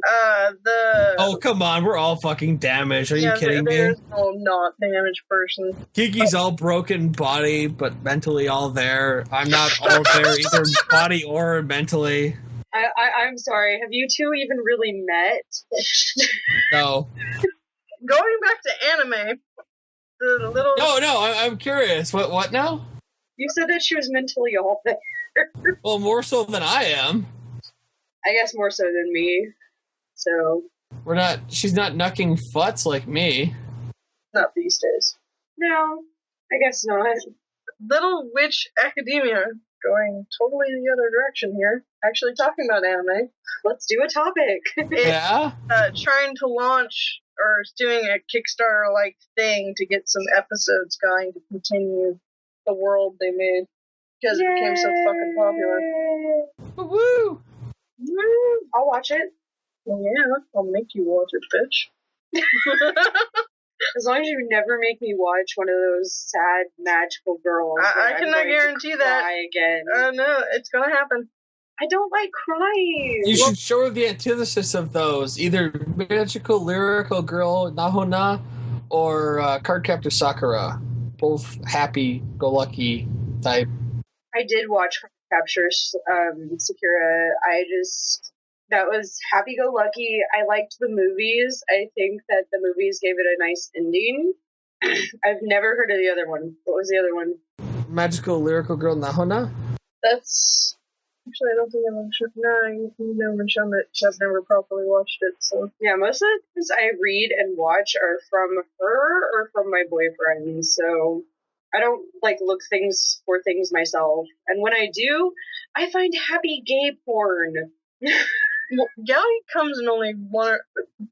Oh, come on. We're all fucking damaged. Are you kidding me? There's no not damaged person. Kiki's all broken body, but mentally all there. I'm not all there, either body or mentally. I'm sorry. Have you two even really met? No. Going back to anime, the little... No, I'm curious. What now? You said that she was mentally all there. Well, more so than I am. I guess more so than me. So... She's not knucking futz like me. Not these days. No, I guess not. Little Witch Academia, going totally the other direction here. Actually talking about anime. Let's do a topic. Yeah? Trying to launch, or doing a Kickstarter-like thing to get some episodes going to continue the world they made. Because it became so fucking popular. Woo! Woo! I'll watch it. Yeah, I'll make you watch it, bitch. As long as you never make me watch one of those sad, magical girls. I cannot guarantee that. Cry again. No, it's gonna happen. I don't like crying. You should show her the antithesis of those. Either magical, lyrical girl, Nahona, or Cardcaptor Sakura. Both happy-go-lucky type. I did watch Capture Sakura. That was happy-go-lucky. I liked the movies. I think that the movies gave it a nice ending. I've never heard of the other one. What was the other one? Magical, lyrical girl, Nahona? That's... Actually, I don't think I've shown... No, you've never been shown that. I've never properly watched it, so... Yeah, most of the things I read and watch are from her or from my boyfriend, so... I don't, look for things myself. And when I do, I find happy gay porn. Well, yaoi comes in only one or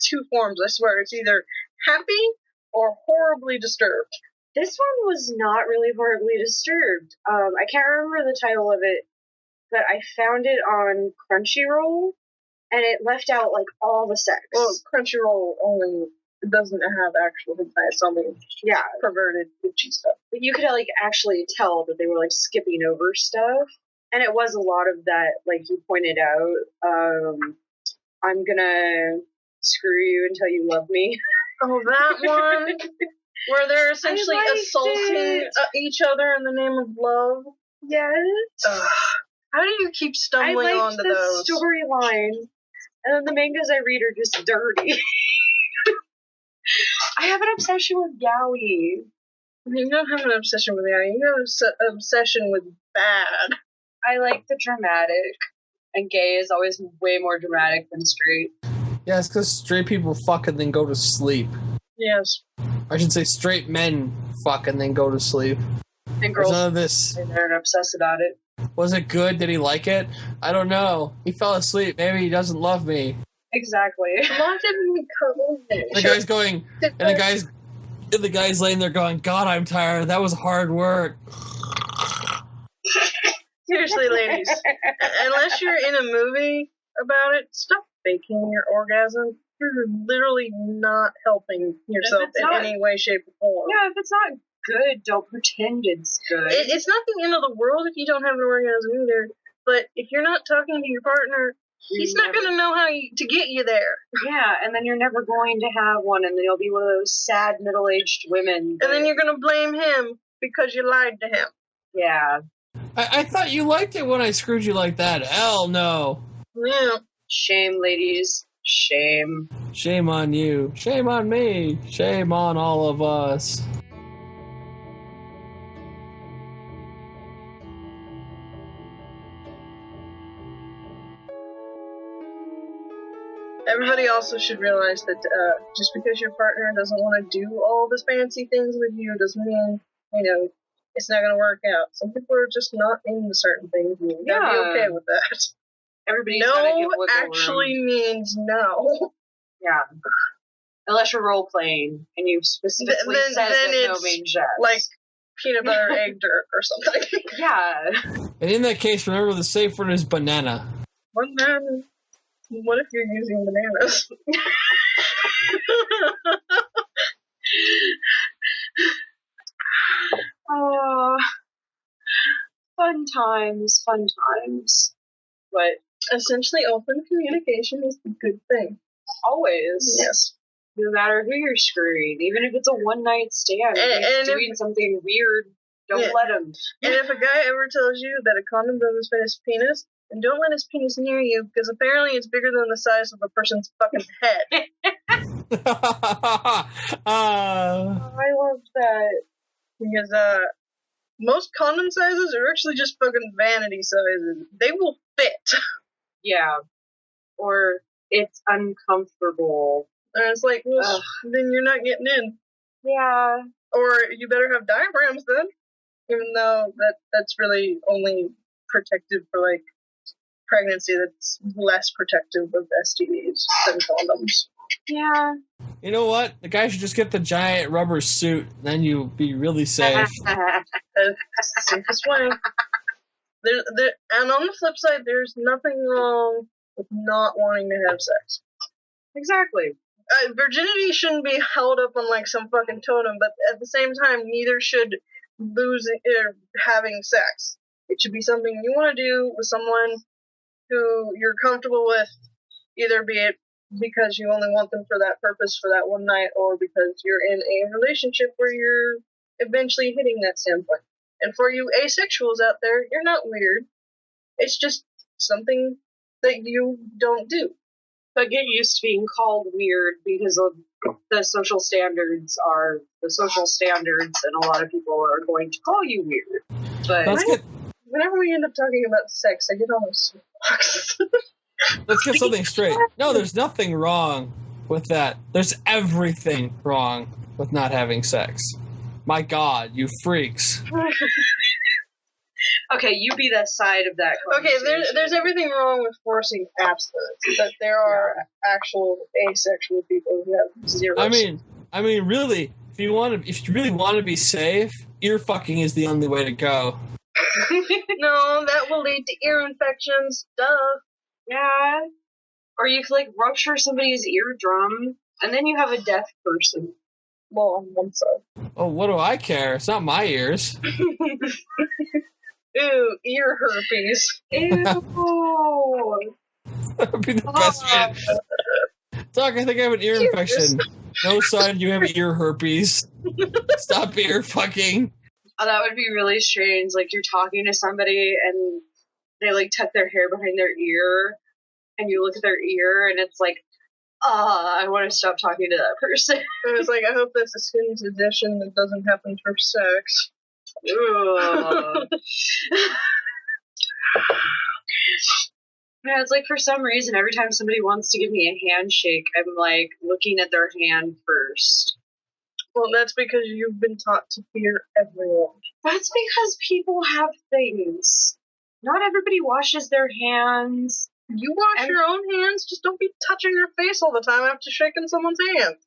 two forms, I swear. It's either happy or horribly disturbed. This one was not really horribly disturbed. I can't remember the title of it, but I found it on Crunchyroll, and it left out, all the sex. Well, Crunchyroll only doesn't have actual hentai, it's only perverted, witchy stuff. But you could, actually tell that they were, skipping over stuff. And it was a lot of that, like you pointed out. I'm gonna screw you until you love me. Oh, that one? Where they're essentially assaulting each other in the name of love? Yes. How do you keep stumbling onto those? I liked the storyline. And then the mangas I read are just dirty. I have an obsession with yaoi. You don't have an obsession with yaoi. You have an obsession with bad. I like the dramatic. And gay is always way more dramatic than straight. Yeah, it's because straight people fuck and then go to sleep. Yes. I should say straight men fuck and then go to sleep. And girls, none of this. They're obsessed about it. Was it good? Did he like it? I don't know. He fell asleep. Maybe he doesn't love me. Exactly. Why didn't we cuddle him? The guy's going, and the guy's laying there going, God, I'm tired. That was hard work. Seriously, ladies, unless you're in a movie about it, stop faking your orgasm. You're literally not helping yourself in any way, shape, or form. Yeah, if it's not good, don't pretend it's good. It's not the end of the world if you don't have an orgasm either, but if you're not talking to your partner, he's not going to know how to get you there. Yeah, and then you're never going to have one, and then you'll be one of those sad middle-aged women. And then you're going to blame him because you lied to him. Yeah. I thought you liked it when I screwed you like that. Hell no. Yeah. Shame, ladies. Shame. Shame on you. Shame on me. Shame on all of us. Everybody also should realize that just because your partner doesn't want to do all the fancy things with you doesn't mean, it's not going to work out. Some people are just not into certain things, and you gotta be okay with that. Everybody's gotta give wiggle actually room. Means no. Yeah. Unless you're role-playing, and you specifically said that no means yes. Like peanut butter egg dirt or something. Yeah. And in that case, remember the safe word is banana. Banana. What if you're using bananas? Oh, fun times. But Essentially, open communication is a good thing. Always. Yes. No matter who you're screwing, even if it's a one-night stand, And if he's doing something weird, don't let him. And if a guy ever tells you that a condom doesn't fit his penis, then don't let his penis near you, because apparently it's bigger than the size of a person's fucking head. I love that. Because, most condom sizes are actually just fucking vanity sizes. They will fit. Yeah. Or it's uncomfortable. And it's like, well, then you're not getting in. Yeah. Or you better have diaphragms then. Even though that's really only protective for, like, pregnancy. That's less protective of STDs than condoms. Yeah. You know what? The guy should just get the giant rubber suit. Then you'll be really safe. That's the safest way. And on the flip side, there's nothing wrong with not wanting to have sex. Exactly. Virginity shouldn't be held up on like some fucking totem, but at the same time, neither should losing or having sex. It should be something you want to do with someone who you're comfortable with, either be it because you only want them for that purpose for that one night, or because you're in a relationship where you're eventually hitting that standpoint. And for you asexuals out there, you're not weird. It's just something that you don't do. But get used to being called weird, because of the social standards are the social standards, and a lot of people are going to call you weird. But whenever we end up talking about sex, I get all those boxes. Let's get something straight. No, there's nothing wrong with that. There's everything wrong with not having sex. My God, you freaks. Okay, you be that side of that conversation. Okay, there's everything wrong with forcing abstinence, but there are actual asexual people who have zero. I mean, really, if you really want to be safe, ear fucking is the only way to go. No, that will lead to ear infections. Duh. Yeah. Or you could, like, rupture somebody's eardrum, and then you have a deaf person. Well, on one side. Oh, what do I care? It's not my ears. Ew, ear herpes. Ew. That would be the best shit. Doc, I think I have an ear infection. No, son, you have ear herpes. Stop ear fucking. Oh, that would be really strange. Like, you're talking to somebody, and they, like, tuck their hair behind their ear, and you look at their ear, and it's like, I want to stop talking to that person. It was like, I hope that's a skin condition that doesn't happen for sex. Yeah, it's like, for some reason, every time somebody wants to give me a handshake, I'm, like, looking at their hand first. Well, that's because you've been taught to fear everyone. That's because people have things. Not everybody washes their hands. You wash your own hands, just don't be touching your face all the time after shaking someone's hand.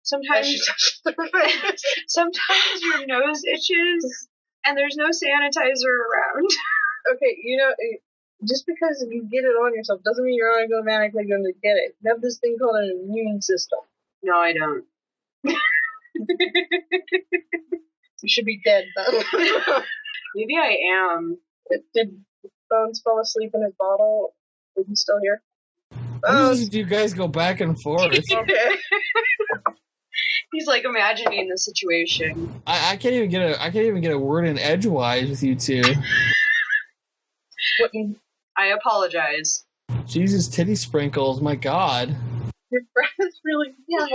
Sometimes your nose itches, and there's no sanitizer around. Okay, you know, just because you get it on yourself doesn't mean you're automatically going to get it. You have this thing called an immune system. No, I don't. You should be dead, though. Maybe I am. Did Bones fall asleep in his bottle? Is he still here? You guys go back and forth. Okay. He's like imagining the situation. I can't even get a word in edgewise with you two. I apologize. Jesus, titty sprinkles, my God. Your breath is really man.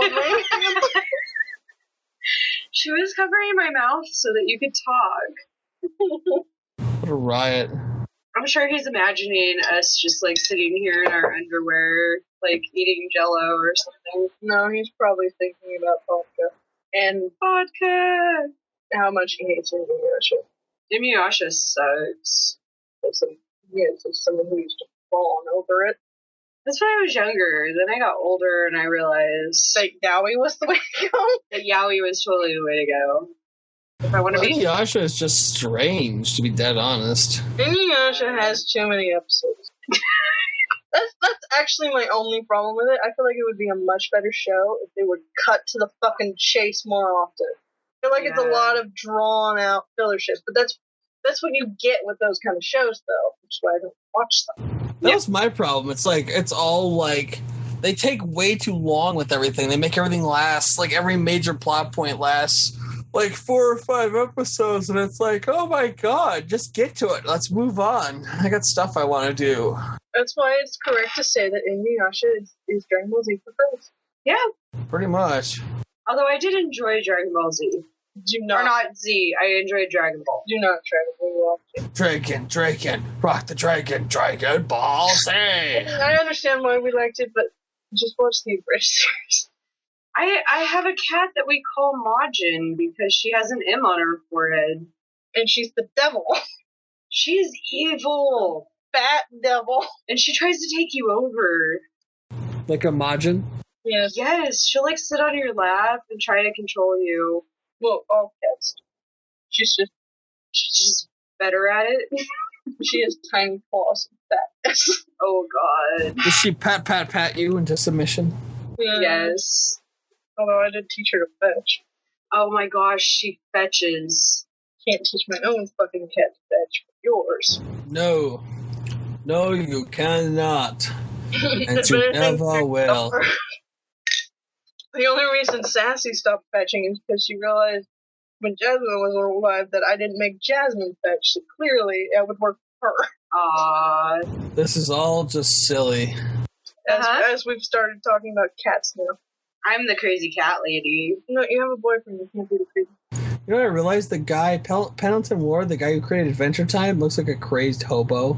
She was covering my mouth so that you could talk. What a riot. I'm sure he's imagining us just, like, sitting here in our underwear, like, eating Jell-O or something. No, he's probably thinking about vodka. And vodka! How much he hates Inuyasha. Inuyasha sucks. So someone who used to fawn over it. That's when I was younger. Then I got older and I realized that yaoi was the way to go. That yaoi was totally the way to go. If I want to be Inuyasha is just strange, to be dead honest. Inuyasha has too many episodes. That's actually my only problem with it. I feel like it would be a much better show if they would cut to the fucking chase more often. I feel like it's a lot of drawn out filler shit, but that's what you get with those kind of shows, though, which is why I don't watch them. That was my problem. It's like, it's all like, they take way too long with everything. They make everything last, like every major plot point lasts like 4 or 5 episodes, and it's like, oh my god, just get to it. Let's move on. I got stuff I want to do. That's why it's correct to say that Inuyasha is Dragon Ball Z for girls. Yeah. Pretty much. Although I did enjoy Dragon Ball Z. Or not Z, I enjoyed Dragon Ball. Do not Dragon Ball Dragon, rock the Dragon Ball Z. I understand why we liked it, but just watch the Abridged series. I have a cat that we call Majin because she has an M on her forehead. And she's the devil. She's evil. Fat devil. And she tries to take you over. Like a Majin? Yes. Yes, she'll like sit on your lap and try to control you. Well, all cats. She's just better at it. She has tiny claws and fatness. Oh god. Does she pat you into submission? Yes. Although I did teach her to fetch. Oh my gosh, she fetches. Can't teach my own fucking cat to fetch, but yours. No, you cannot. And you never will. The only reason Sassy stopped fetching is because she realized when Jasmine was alive that I didn't make Jasmine fetch, so clearly it would work for her. Aww. This is all just silly. As we've started talking about cats now. I'm the crazy cat lady. No, you have a boyfriend. You can't be the crazy. You know what I realized? The guy, Pendleton Ward, the guy who created Adventure Time, looks like a crazed hobo.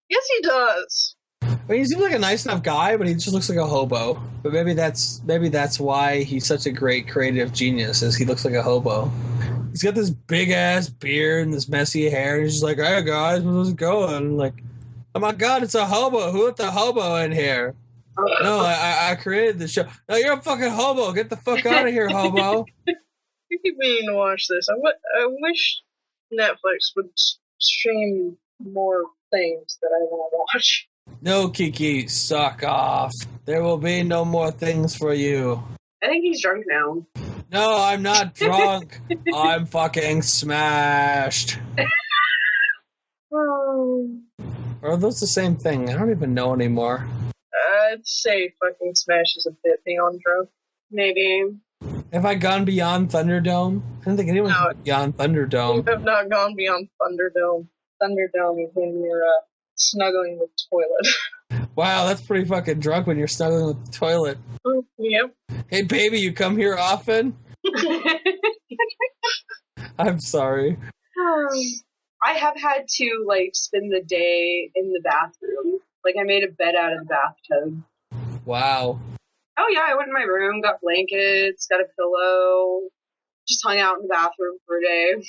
Yes, he does. I mean, he seems like a nice enough guy, but he just looks like a hobo. But maybe that's why he's such a great creative genius, is he looks like a hobo. He's got this big-ass beard and this messy hair, and he's just like, hey, guys, where's it going? I'm like, oh my god, it's a hobo. Who let the hobo in here? No, I created the show. No, you're a fucking hobo. Get the fuck out of here, hobo. You keep meaning to watch this. I wish Netflix would stream more things that I want to watch. No, Kiki, suck off. There will be no more things for you. I think he's drunk now. No, I'm not drunk. I'm fucking smashed. Or are those the same thing? I don't even know anymore. I'd say fucking smash is a bit beyond drunk. Maybe. Have I gone beyond Thunderdome? I don't think anyone's gone beyond Thunderdome. You have not gone beyond Thunderdome. Thunderdome is when you're snuggling the toilet. Wow, that's pretty fucking drunk when you're snuggling with the toilet. Yep. Hey, baby, you come here often? I'm sorry. I have had to, like, spend the day in the bathroom. Like, I made a bed out of the bathtub. Wow. Oh, yeah, I went in my room, got blankets, got a pillow, just hung out in the bathroom for a day.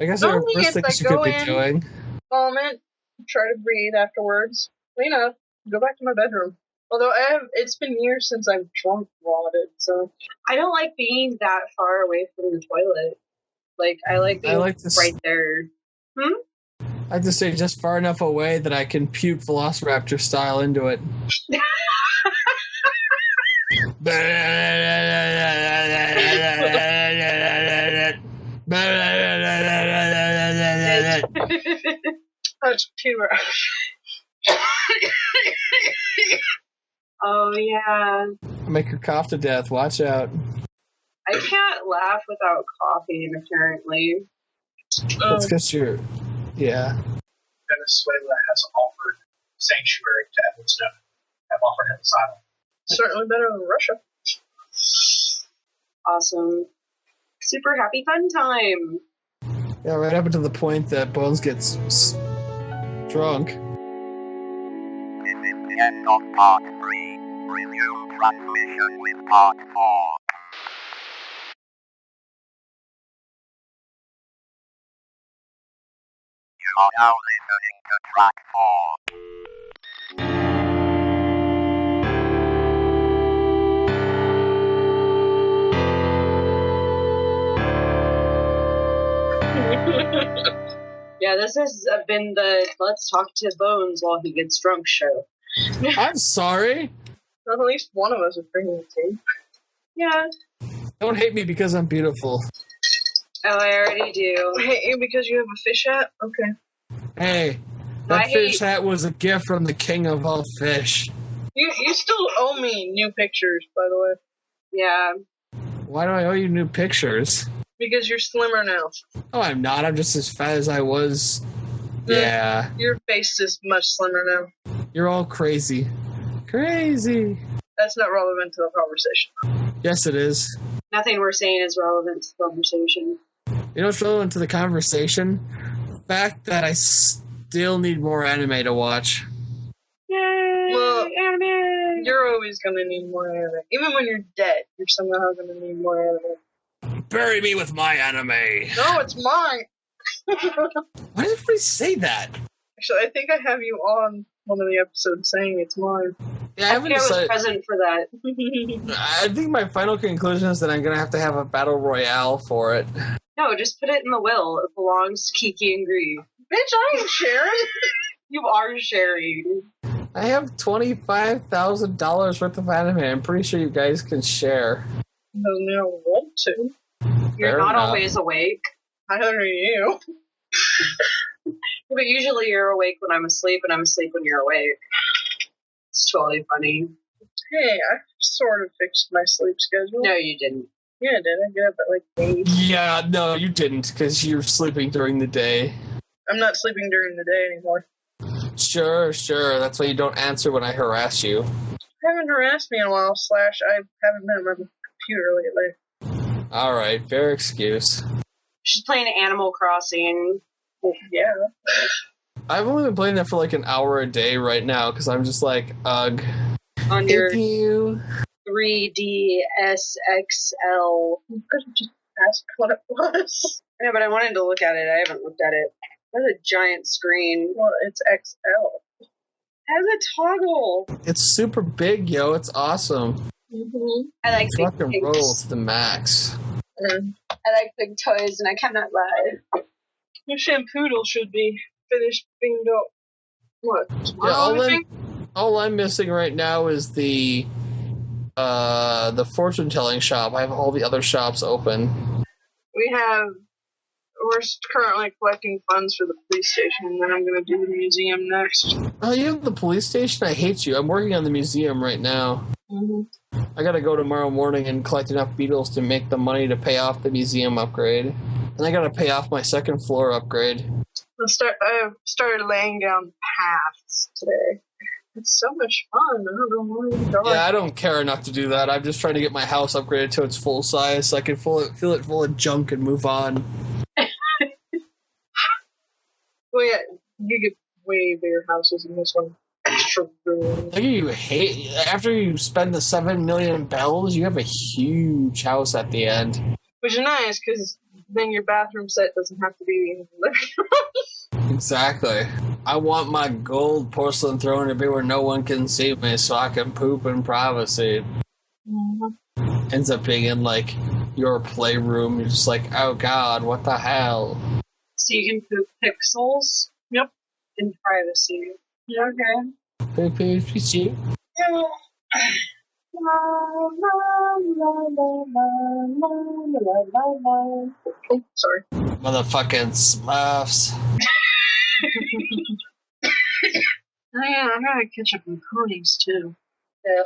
I guess there are worse things you could be doing. Vomit, try to breathe afterwards, clean up, go back to my bedroom. Although it's been years since I've drunk vomited, so. I don't like being that far away from the toilet. Like, I like being right there. I have to stay just far enough away that I can puke Velociraptor style into it. That's pure. Oh, yeah. Make her cough to death. Watch out. I can't laugh without coughing, apparently. That's because you're... Yeah. Venezuela has offered sanctuary to Edward Snowden. Have offered him asylum. Certainly better than Russia. Awesome. Super happy fun time. Yeah, right up until the point that Bones gets drunk. This is the end of part 3. Resume transmission with part 4. You are now listening to track 4. Yeah, this has been the Let's Talk to Bones while he gets drunk show. I'm sorry. Well, at least one of us is bringing it to. Yeah. Don't hate me because I'm beautiful. Oh, I already do. I hate you because you have a fish hat? Okay. Hey, That fish hat was a gift from the king of all fish. You still owe me new pictures, by the way. Yeah. Why do I owe you new pictures? Because you're slimmer now. Oh, I'm not. I'm just as fat as I was. Yeah. Your face is much slimmer now. You're all crazy. Crazy. That's not relevant to the conversation. Yes, it is. Nothing we're saying is relevant to the conversation. You know what's relevant to the conversation? The fact that I still need more anime to watch. Yay! Well, anime! You're always going to need more anime. Even when you're dead, you're somehow going to need more anime. Bury me with my anime. No, it's mine. Why does everybody say that? Actually, I think I have you on one of the episodes saying it's mine. Yeah, I think I was present for that. I think my final conclusion is that I'm going to have a battle royale for it. No, just put it in the will. It belongs to Kiki and Gree. Bitch, I ain't sharing. You are sharing. I have $25,000 worth of anime. I'm pretty sure you guys can share. No, I don't want to. You're Fair not enough. always awake. Neither are you. But usually you're awake when I'm asleep, and I'm asleep when you're awake. It's totally funny. Hey, I sort of fixed my sleep schedule. No, you didn't. Yeah, I did. I get up at like 8. Yeah, no, you didn't, because you're sleeping during the day. I'm not sleeping during the day anymore. Sure. That's why you don't answer when I harass you. You haven't harassed me in a while, / I haven't been on my computer lately. Alright, fair excuse. She's playing Animal Crossing. Yeah. I've only been playing that for like an hour a day right now, because I'm just like, ugh. On your Thank you. 3D SXL. You could have just asked what it was. Yeah, but I wanted to look at it. I haven't looked at it. That's a giant screen. Well, it's XL. It has a toggle. It's super big, yo. It's awesome. Mm-hmm. I like It's big rock and things. roll to the max. I like big toys, and I cannot lie. Your shampoodle should be finished being built. What? Yeah, Tomorrow, I think? all I'm missing right now is the fortune telling shop. I have all the other shops open. We're currently collecting funds for the police station, and then I'm going to do the museum next. Oh, you have the police station? I hate you. I'm working on the museum right now. Mm-hmm. I gotta go tomorrow morning and collect enough beetles to make the money to pay off the museum upgrade. And I gotta pay off my second floor upgrade. I started laying down paths today. It's so much fun. I don't know where to go. Yeah, I don't care enough to do that. I'm just trying to get my house upgraded to its full size so I can fill it full of junk and move on. Well, yeah, you get way bigger houses in this one. Extra room. You hate after you spend the 7 million bells, you have a huge house at the end. Which is nice, because then your bathroom set doesn't have to be in the living room. Exactly. I want my gold porcelain throne to be where no one can see me so I can poop in privacy. Mm-hmm. Ends up being in, like, your playroom. You're just like, oh god, what the hell? So you can poop pixels? Yep. In privacy. Yeah, okay. Poop, poop, poop, poop. Yeah. Oh, sorry. Motherfucking Smurfs. Oh yeah, I gotta catch up on ponies too. Yeah.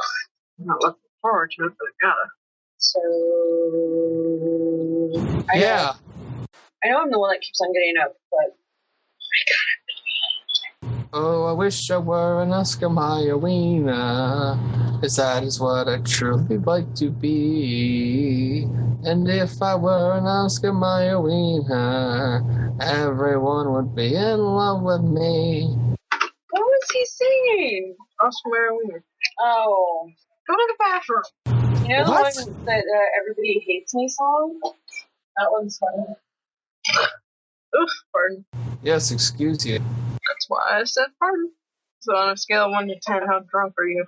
I'm not looking forward to it, but I gotta. So Yeah. I know I'm the one that keeps on getting up, but Oh, I wish I were an Oscar Mayer wiener, 'cause that is what I truly like to be. And if I were an Oscar Mayer wiener, everyone would be in love with me. what was he singing? Oscar Mayer Wiener. Oh, Go to the bathroom. you know the What? one that Everybody Hates Me song? That one's funny. Oof, pardon. Yes, excuse you. That's why I said pardon. So on a scale of 1 to 10, how drunk are you?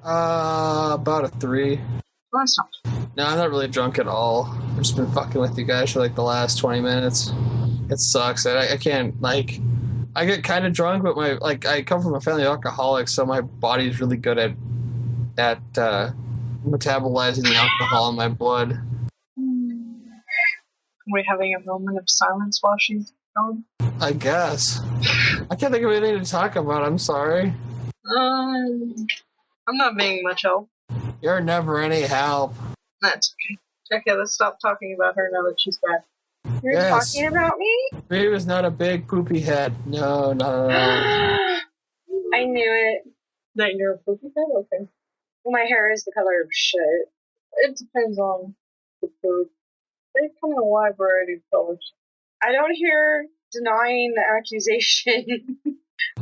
About a 3. Well, that's not. No, I'm not really drunk at all. I've just been fucking with you guys for like the last 20 minutes. It sucks. I can't, like, I get kind of drunk, but I come from a family of alcoholics, so my body's really good at metabolizing the alcohol in my blood. We're having a moment of silence while she Tom? I guess. I can't think of anything to talk about. I'm sorry. I'm not being much help. You're never any help. That's okay. Okay, let's stop talking about her now that she's back. You're Yes. talking about me? He was not a big poopy head. No. I knew it. That you're a poopy head? Okay. My hair is the color of shit. It depends on the food. They come in a wide variety of colors. I don't hear denying the accusation.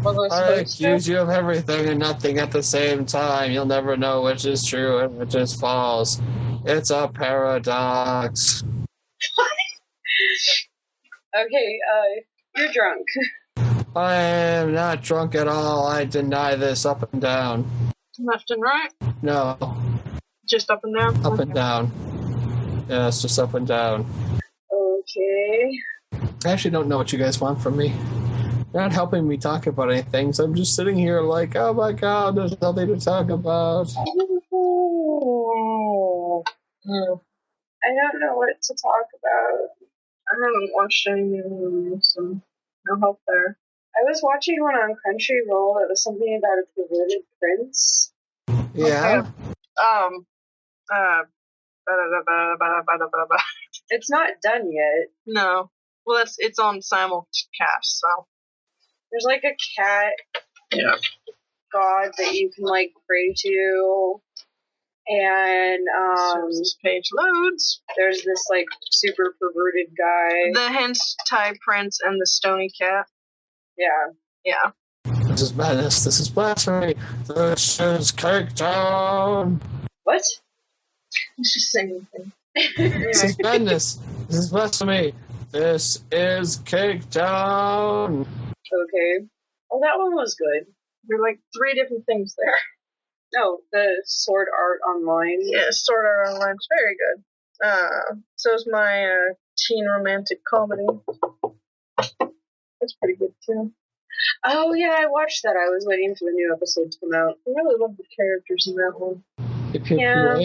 Was I I supposed to? accuse you of everything and nothing at the same time. You'll never know which is true and which is false. It's a paradox. Okay, you're drunk. I am not drunk at all. I deny this up and down. Left and right? No, Just up and down? up and down. Yes, just up and down. Okay. I actually don't know what you guys want from me. You're not helping me talk about anything, so I'm just sitting here like, oh my god, there's nothing to talk about. I don't know what to talk about. I haven't watched any movies, so no help there. I was watching one on Crunchyroll that was something about a perverted prince. Yeah? It's not done yet. No. Well, it's on simulcast, so. There's like a cat god that you can like pray to. And So this page loads. there's this like super perverted guy. The hentai prince and the stony cat. Yeah. Yeah. This is madness. This is blasphemy. This is cake down. What? Let's just say anything. This is madness. This is blasphemy. This is cake down. Okay. Oh, that one was good. There are like 3 different things there. No, the Sword Art Online. Yeah, Sword Art Online's very good. So is my teen romantic comedy. That's pretty good too. Oh yeah, I watched that. I was waiting for the new episode to come out. I really love the characters in that one. Yeah.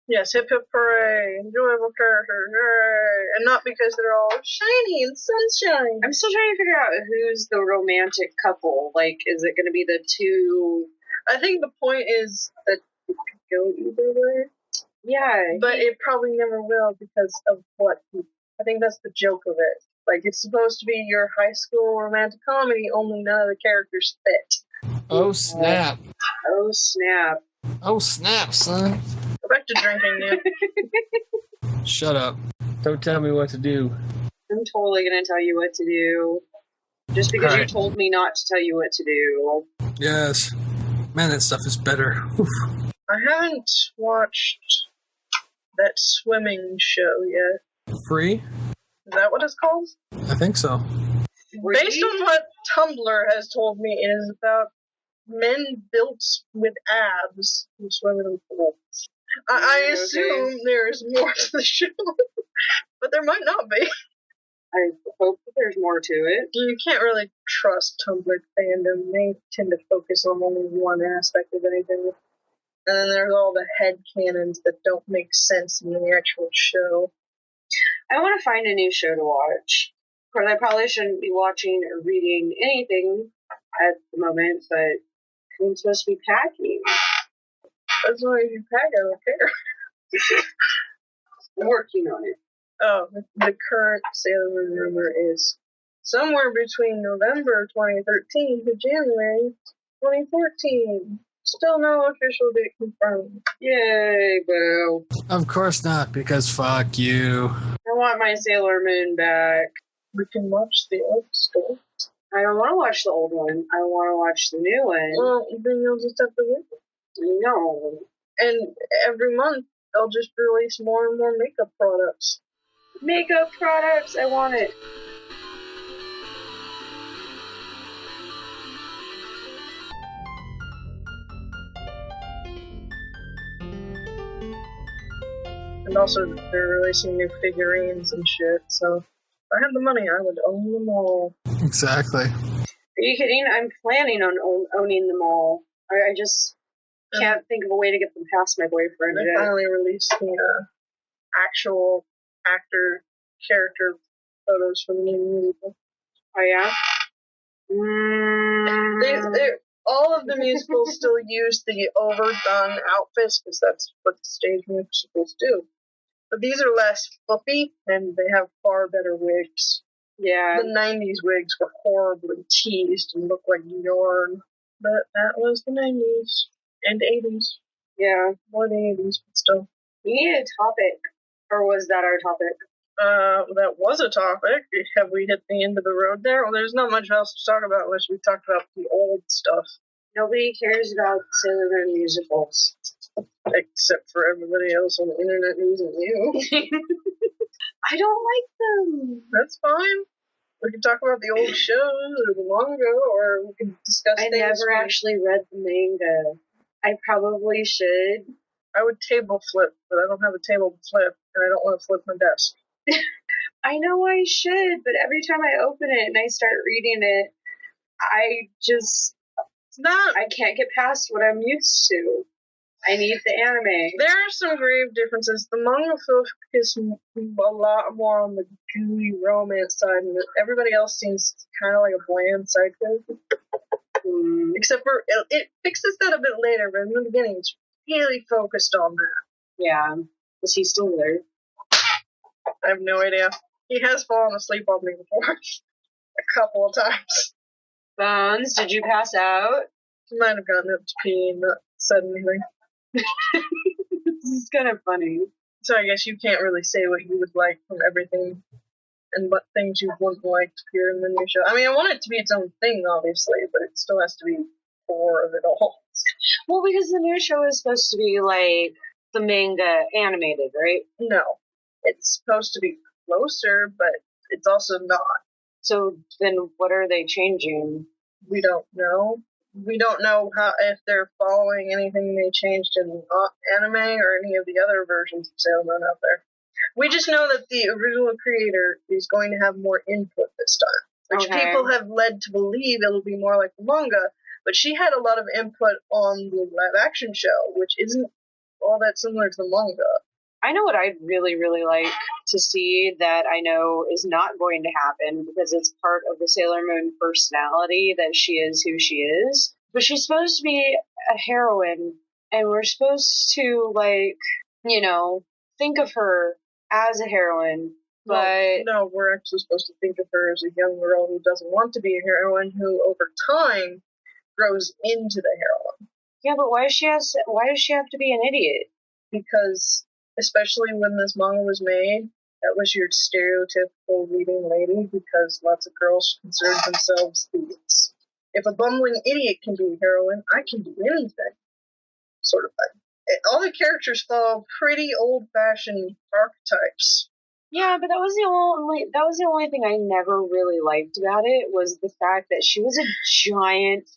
Yes, hip hip hooray, enjoyable characters, hooray. And not because they're all shiny and sunshine. I'm still trying to figure out who's the romantic couple. Like, is it going to be the two? I think the point is that it could go either way. Yeah, But it probably never will because of what I think that's the joke of it. Like, it's supposed to be your high school romantic comedy, only none of the characters fit. Oh, snap. Oh snap! Oh, snap, son. Go back to drinking, dude. Shut up. Don't tell me what to do. I'm totally going to tell you what to do. Just because you Alright. told me not to tell you what to do. Yes. Man, that stuff is better. I haven't watched that swimming show yet. Free? Is that what it's called? I think so. Based on what Tumblr has told me, it is about men built with abs who swim in a pool. I assume there's more to the show, but there might not be. I hope that there's more to it. You can't really trust Tumblr fandom. They tend to focus on only one aspect of anything. And then there's all the headcanons that don't make sense in the actual show. I want to find a new show to watch. Of course, I probably shouldn't be watching or reading anything at the moment, but I'm supposed to be packing. As long as you pack, I don't care. I'm working on it. Oh, the current Sailor Moon rumor is somewhere between November 2013 to January 2014. Still no official date confirmed. Yay, boo. Of course not, because fuck you. I want my Sailor Moon back. We can watch the old story. I don't want to watch the old one. I want to watch the new one. Well, then you'll just have to wait. No. And every month, they'll just release more and more makeup products. Makeup products, I want it. And also, they're releasing new figurines and shit, so if I had the money, I would own them all. Exactly. Are you kidding? I'm planning on owning them all. I just can't think of a way to get them past my boyfriend They yet. finally released the actual actor character photos from the new movie. Oh, yeah? All of the musicals still use the overdone outfits because that's what the stage musicals do. But these are less fluffy and they have far better wigs. Yeah. The 90s wigs were horribly teased and looked like yarn. But that was the 90s and 80s. Yeah. More the 80s, but still. We need a topic. Or was that our topic? That was a topic. Have we hit the end of the road there? Well, there's not much else to talk about unless we talked about the old stuff. Nobody cares about Sailor Moon musicals. Except for everybody else on the internet using you. I don't like them. That's fine. We can talk about the old shows or the manga, or we can discuss I things. never actually read the manga. I probably should. I would table flip, but I don't have a table to flip, and I don't want to flip my desk. I know I should, but every time I open it and I start reading it, I can't get past what I'm used to. I need the anime. There are some grave differences. The manga focuses a lot more on the gooey romance side, and everybody else seems kind of like a bland cycle. Except for, it fixes that a bit later, but in the beginning it's really focused on that. Yeah. Is he still there? I have no idea. He has fallen asleep on me before. A couple of times. Bones, did you pass out? He might have gotten up to pee and not said anything. This is kind of funny. So I guess you can't really say what you would like from everything and what things you wouldn't like to hear in the new show. I mean, I want it to be its own thing, obviously, but it still has to be core of it all. Well, because the new show is supposed to be like the manga animated, right? No. It's supposed to be closer, but it's also not. So then what are they changing? We don't know. We don't know if they're following anything they changed in anime or any of the other versions of Sailor Moon out there. We just know that the original creator is going to have more input this time, which people have led to believe it'll be more like the manga, but she had a lot of input on the live-action show, which isn't all that similar to the manga. I know what I'd really, really like to see that I know is not going to happen because it's part of the Sailor Moon personality that she is who she is. But she's supposed to be a heroine, and we're supposed to, like, you know, think of her as a heroine. But no, we're actually supposed to think of her as a young girl who doesn't want to be a heroine, who over time grows into the heroine. Yeah, but why does she have to be an idiot? Because especially when this manga was made, that was your stereotypical leading lady, because lots of girls considered themselves thieves. If a bumbling idiot can be a heroine, I can do anything. Sort of thing. All the characters follow pretty old-fashioned archetypes. Yeah, but that was the only thing I never really liked about it, was the fact that she was a giant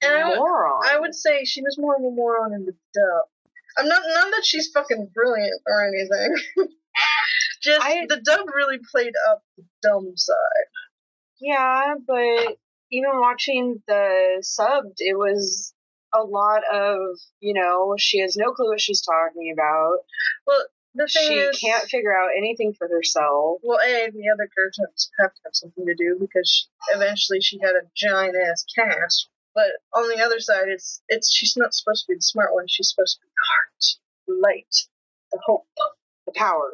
moron. I would say she was more of a moron in the dub. I'm not that she's fucking brilliant or anything. The dub really played up the dumb side. Yeah, but even watching the subbed, it was a lot of, you know, she has no clue what she's talking about. Well, the thing is, she can't figure out anything for herself. Well, the other characters have to have something to do because eventually she had a giant ass cast. But on the other side, it's she's not supposed to be the smart one. She's supposed to be the heart, the light, the hope, the power.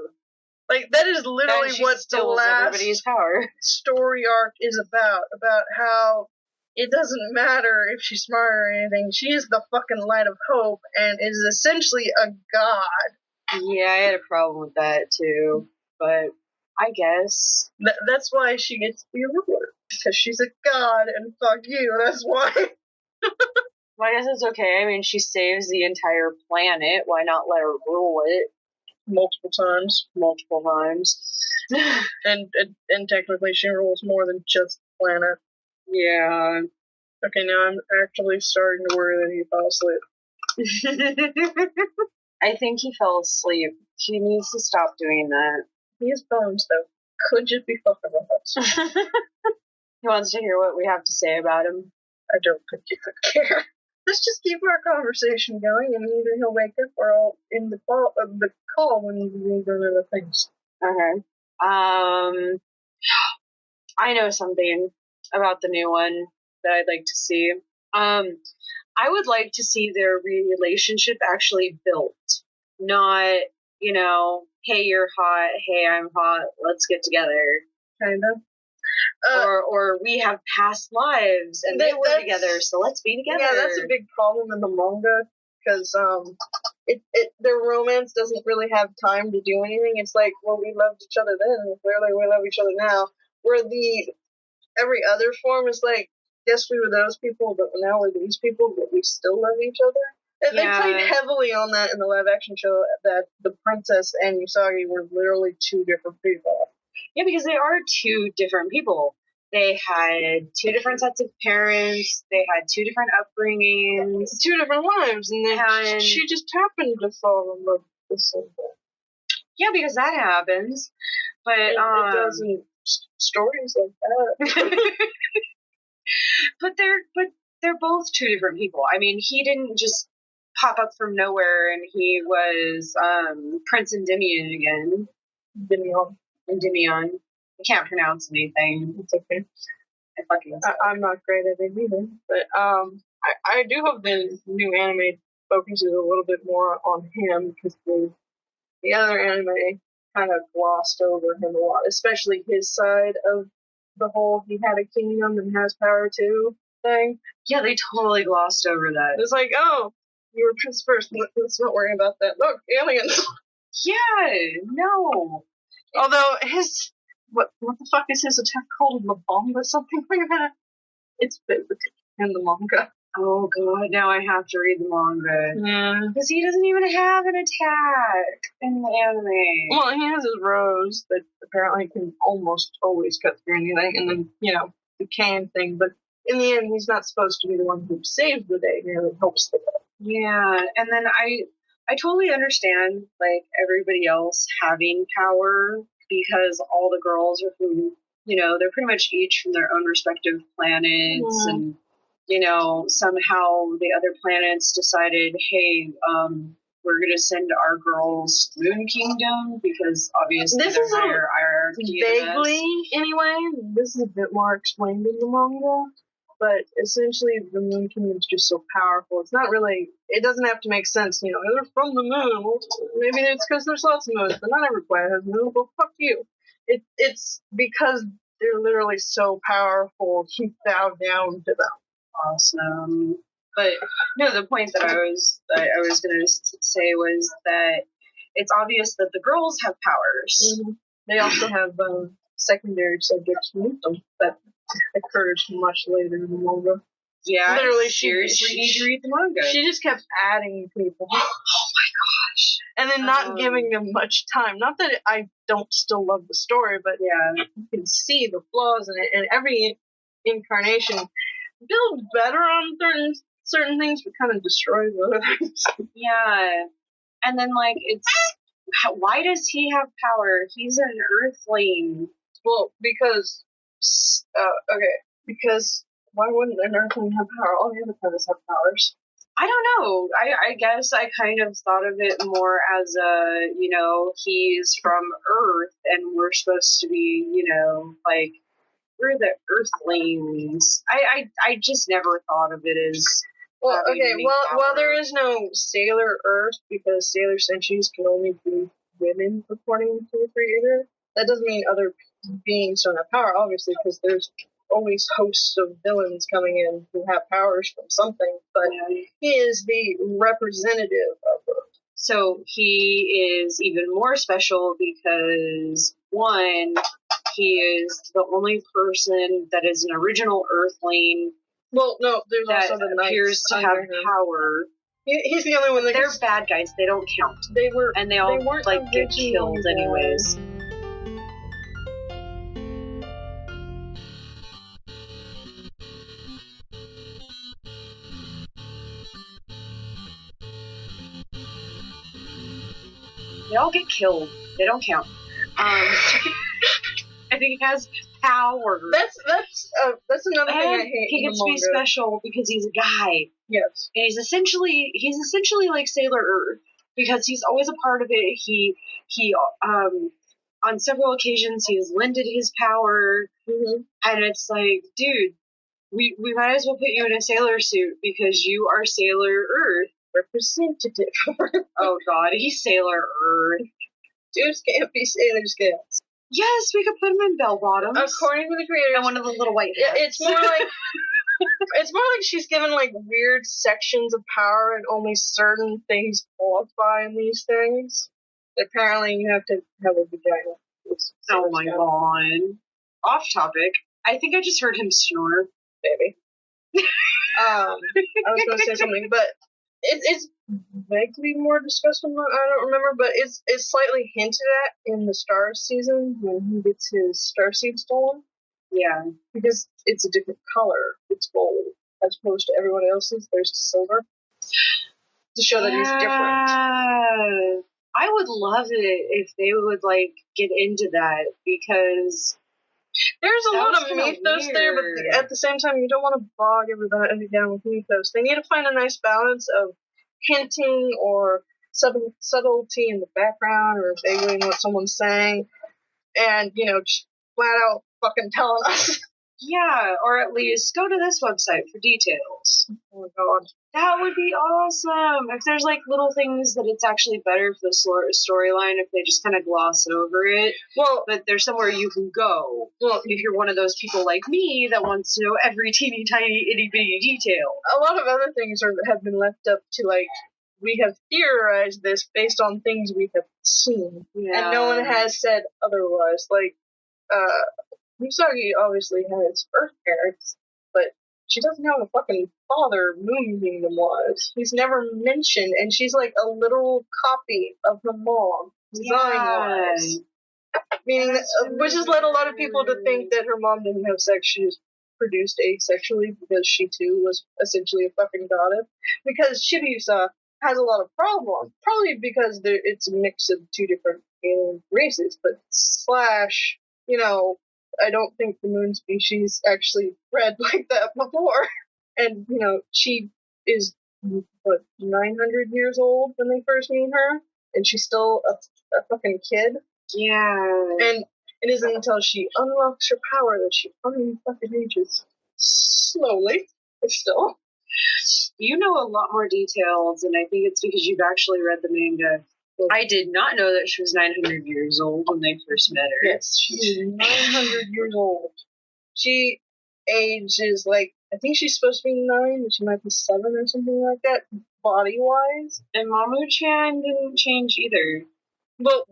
Like, that is literally what the last power story arc is about how it doesn't matter if she's smart or anything. She is the fucking light of hope and is essentially a god. Yeah, I had a problem with that too, but I guess that's why she gets to be a ruler. Because she's a god, and fuck you, that's why. Well, I guess it's okay. I mean, she saves the entire planet. Why not let her rule it? Multiple times. and technically she rules more than just the planet. Yeah. Okay, now I'm actually starting to worry that he fell asleep. I think he fell asleep. He needs to stop doing that. He has bones, though. Could just be fucking with us. He wants to hear what we have to say about him. I don't think he could care. Let's just keep our conversation going, and either he'll wake up or I'll end the call when we move on other things. Okay. I know something. about the new one that I'd like to see. I would like to see their relationship actually built, not, you know, hey, you're hot, hey, I'm hot, let's get together, kind of. Or we have past lives and they were together, so let's be together. Yeah, that's a big problem in the manga because their romance doesn't really have time to do anything. It's like, well, we loved each other then, clearly we love each other now. Where every other form is like, yes, we were those people, but now we're these people, but we still love each other. And they played heavily on that in the live action show, that the princess and Usagi were literally two different people. Yeah, because they are two different people. They had two different sets of parents. They had two different upbringings. Two different lives. And then she just happened to fall in love with somebody. Yeah, because that happens. But it doesn't. Stories like that. But they're both two different people. I mean, he didn't just pop up from nowhere and he was Prince Endymion again. Endymion. I can't pronounce anything. It's okay. I'm not great at it either. But I do hope the new anime focuses a little bit more on him, because the other anime kind of glossed over him a lot, especially his side of the whole he had a kingdom and has power too thing. Yeah, they totally glossed over that. It's like, oh, you were Prince first. Let's not worry about that. Look, aliens. Yeah, no. Although what the fuck is his attack called? Mabonga, something like that? It's biblical in the manga. Oh god, now I have to read the manga. Yeah. Because he doesn't even have an attack in the anime. Well, he has his rose that apparently can almost always cut through anything, and then, the can thing, but in the end, he's not supposed to be the one who saves the day, he really helps the day. Yeah, and then I totally understand, like, everybody else having power, because all the girls are from, they're pretty much each from their own respective planets, and somehow the other planets decided, hey, we're going to send our girls to Moon Kingdom, because obviously this they're is higher hierarchy vaguely, anyway, this is a bit more explained in the manga, but essentially the Moon Kingdom is just so powerful. It's not really, it doesn't have to make sense, they're from the moon. Well, maybe it's because there's lots of moons, but not every planet has a moon. Well, fuck you. It's because they're literally so powerful, you bow down to them. Awesome. But no, the point that I was going to say was that it's obvious that the girls have powers. Mm-hmm. They also have secondary subjects with them that occurs much later in the manga. Yeah, literally, seriously, need to read the manga. She just kept adding people. Oh my gosh! And then not giving them much time. Not that I don't still love the story, but yeah, you can see the flaws in it, and every incarnation builds better on certain things, but kind of destroys other things. Yeah, and then why does he have power? He's an Earthling. Well, because why wouldn't an Earthling have power? All the other planets have powers. I don't know. I guess I kind of thought of it more as he's from Earth, and we're supposed to be, we're the Earthlings. I just never thought of it as. Well, okay, while there is no Sailor Earth, because Sailor Senshis can only be women, according to the creator, that doesn't mean other beings don't have power, obviously, because there's always hosts of villains coming in who have powers from something, but he is the representative of Earth. So he is even more special because, one, he is the only person that is an original Earthling. Well, no, there's that also the appears to have power. He's the only one that they're bad guys. They don't count. They all get killed anyways. They all get killed. They don't count. I think he has power. That's another thing I hate. He gets to be special because he's a guy. Yes. And he's essentially like Sailor Earth because he's always a part of it. He on several occasions he has lended his power, and it's like, dude, we might as well put you in a sailor suit because you are Sailor Earth representative. Oh God, he's Sailor Earth. Dudes can't be Sailor Scouts. Yes, we could put him in bell bottoms. According to the creators, and one of the little white hats. It's more like she's given like weird sections of power, and only certain things qualify in these things. Apparently, you have to have a vagina. Oh my God. Off topic. I think I just heard him snore. Baby. I was going to say something, but it's vaguely more discussed. I don't remember, but it's slightly hinted at in the Star season when he gets his starseed stolen. Yeah, because it's a different color. It's gold as opposed to everyone else's. There's silver to show that he's different. I would love it if they would like get into that because there's a lot of mythos there, but at the same time, you don't want to bog everybody down with mythos. They need to find a nice balance of hinting or subtlety in the background or vaguely in what someone's saying, and just flat out fucking telling us. Yeah, or at least go to this website for details. Oh my God. That would be awesome. If there's like little things that it's actually better for the storyline if they just kind of gloss over it. Well, but there's somewhere you can go. Well, if you're one of those people like me that wants to know every teeny tiny itty bitty detail. A lot of other things have been left up to like, we have theorized this based on things we have seen. Yeah. And no one has said otherwise. Like, Usagi obviously has Earth parents, but she doesn't have a fucking father Moon Kingdom was. He's never mentioned, and she's like a literal copy of her mom, design-wise. Meaning which has led a lot of people to think that her mom didn't have sex, she was produced asexually because she too was essentially a fucking goddess. Because Shibuya has a lot of problems, probably because it's a mix of two different alien races, but slash, I don't think the moon species actually bred like that before. And, she is, 900 years old when they first meet her? And she's still a fucking kid? Yeah. And it isn't until she unlocks her power that she fucking ages. Slowly, but still. You know a lot more details, and I think it's because you've actually read the manga. I did not know that she was 900 years old when they first met her. Yes, she's 900 years old. She ages like, I think she's supposed to be 9, and she might be 7 or something like that, body-wise. And Mamu-chan didn't change either. Well,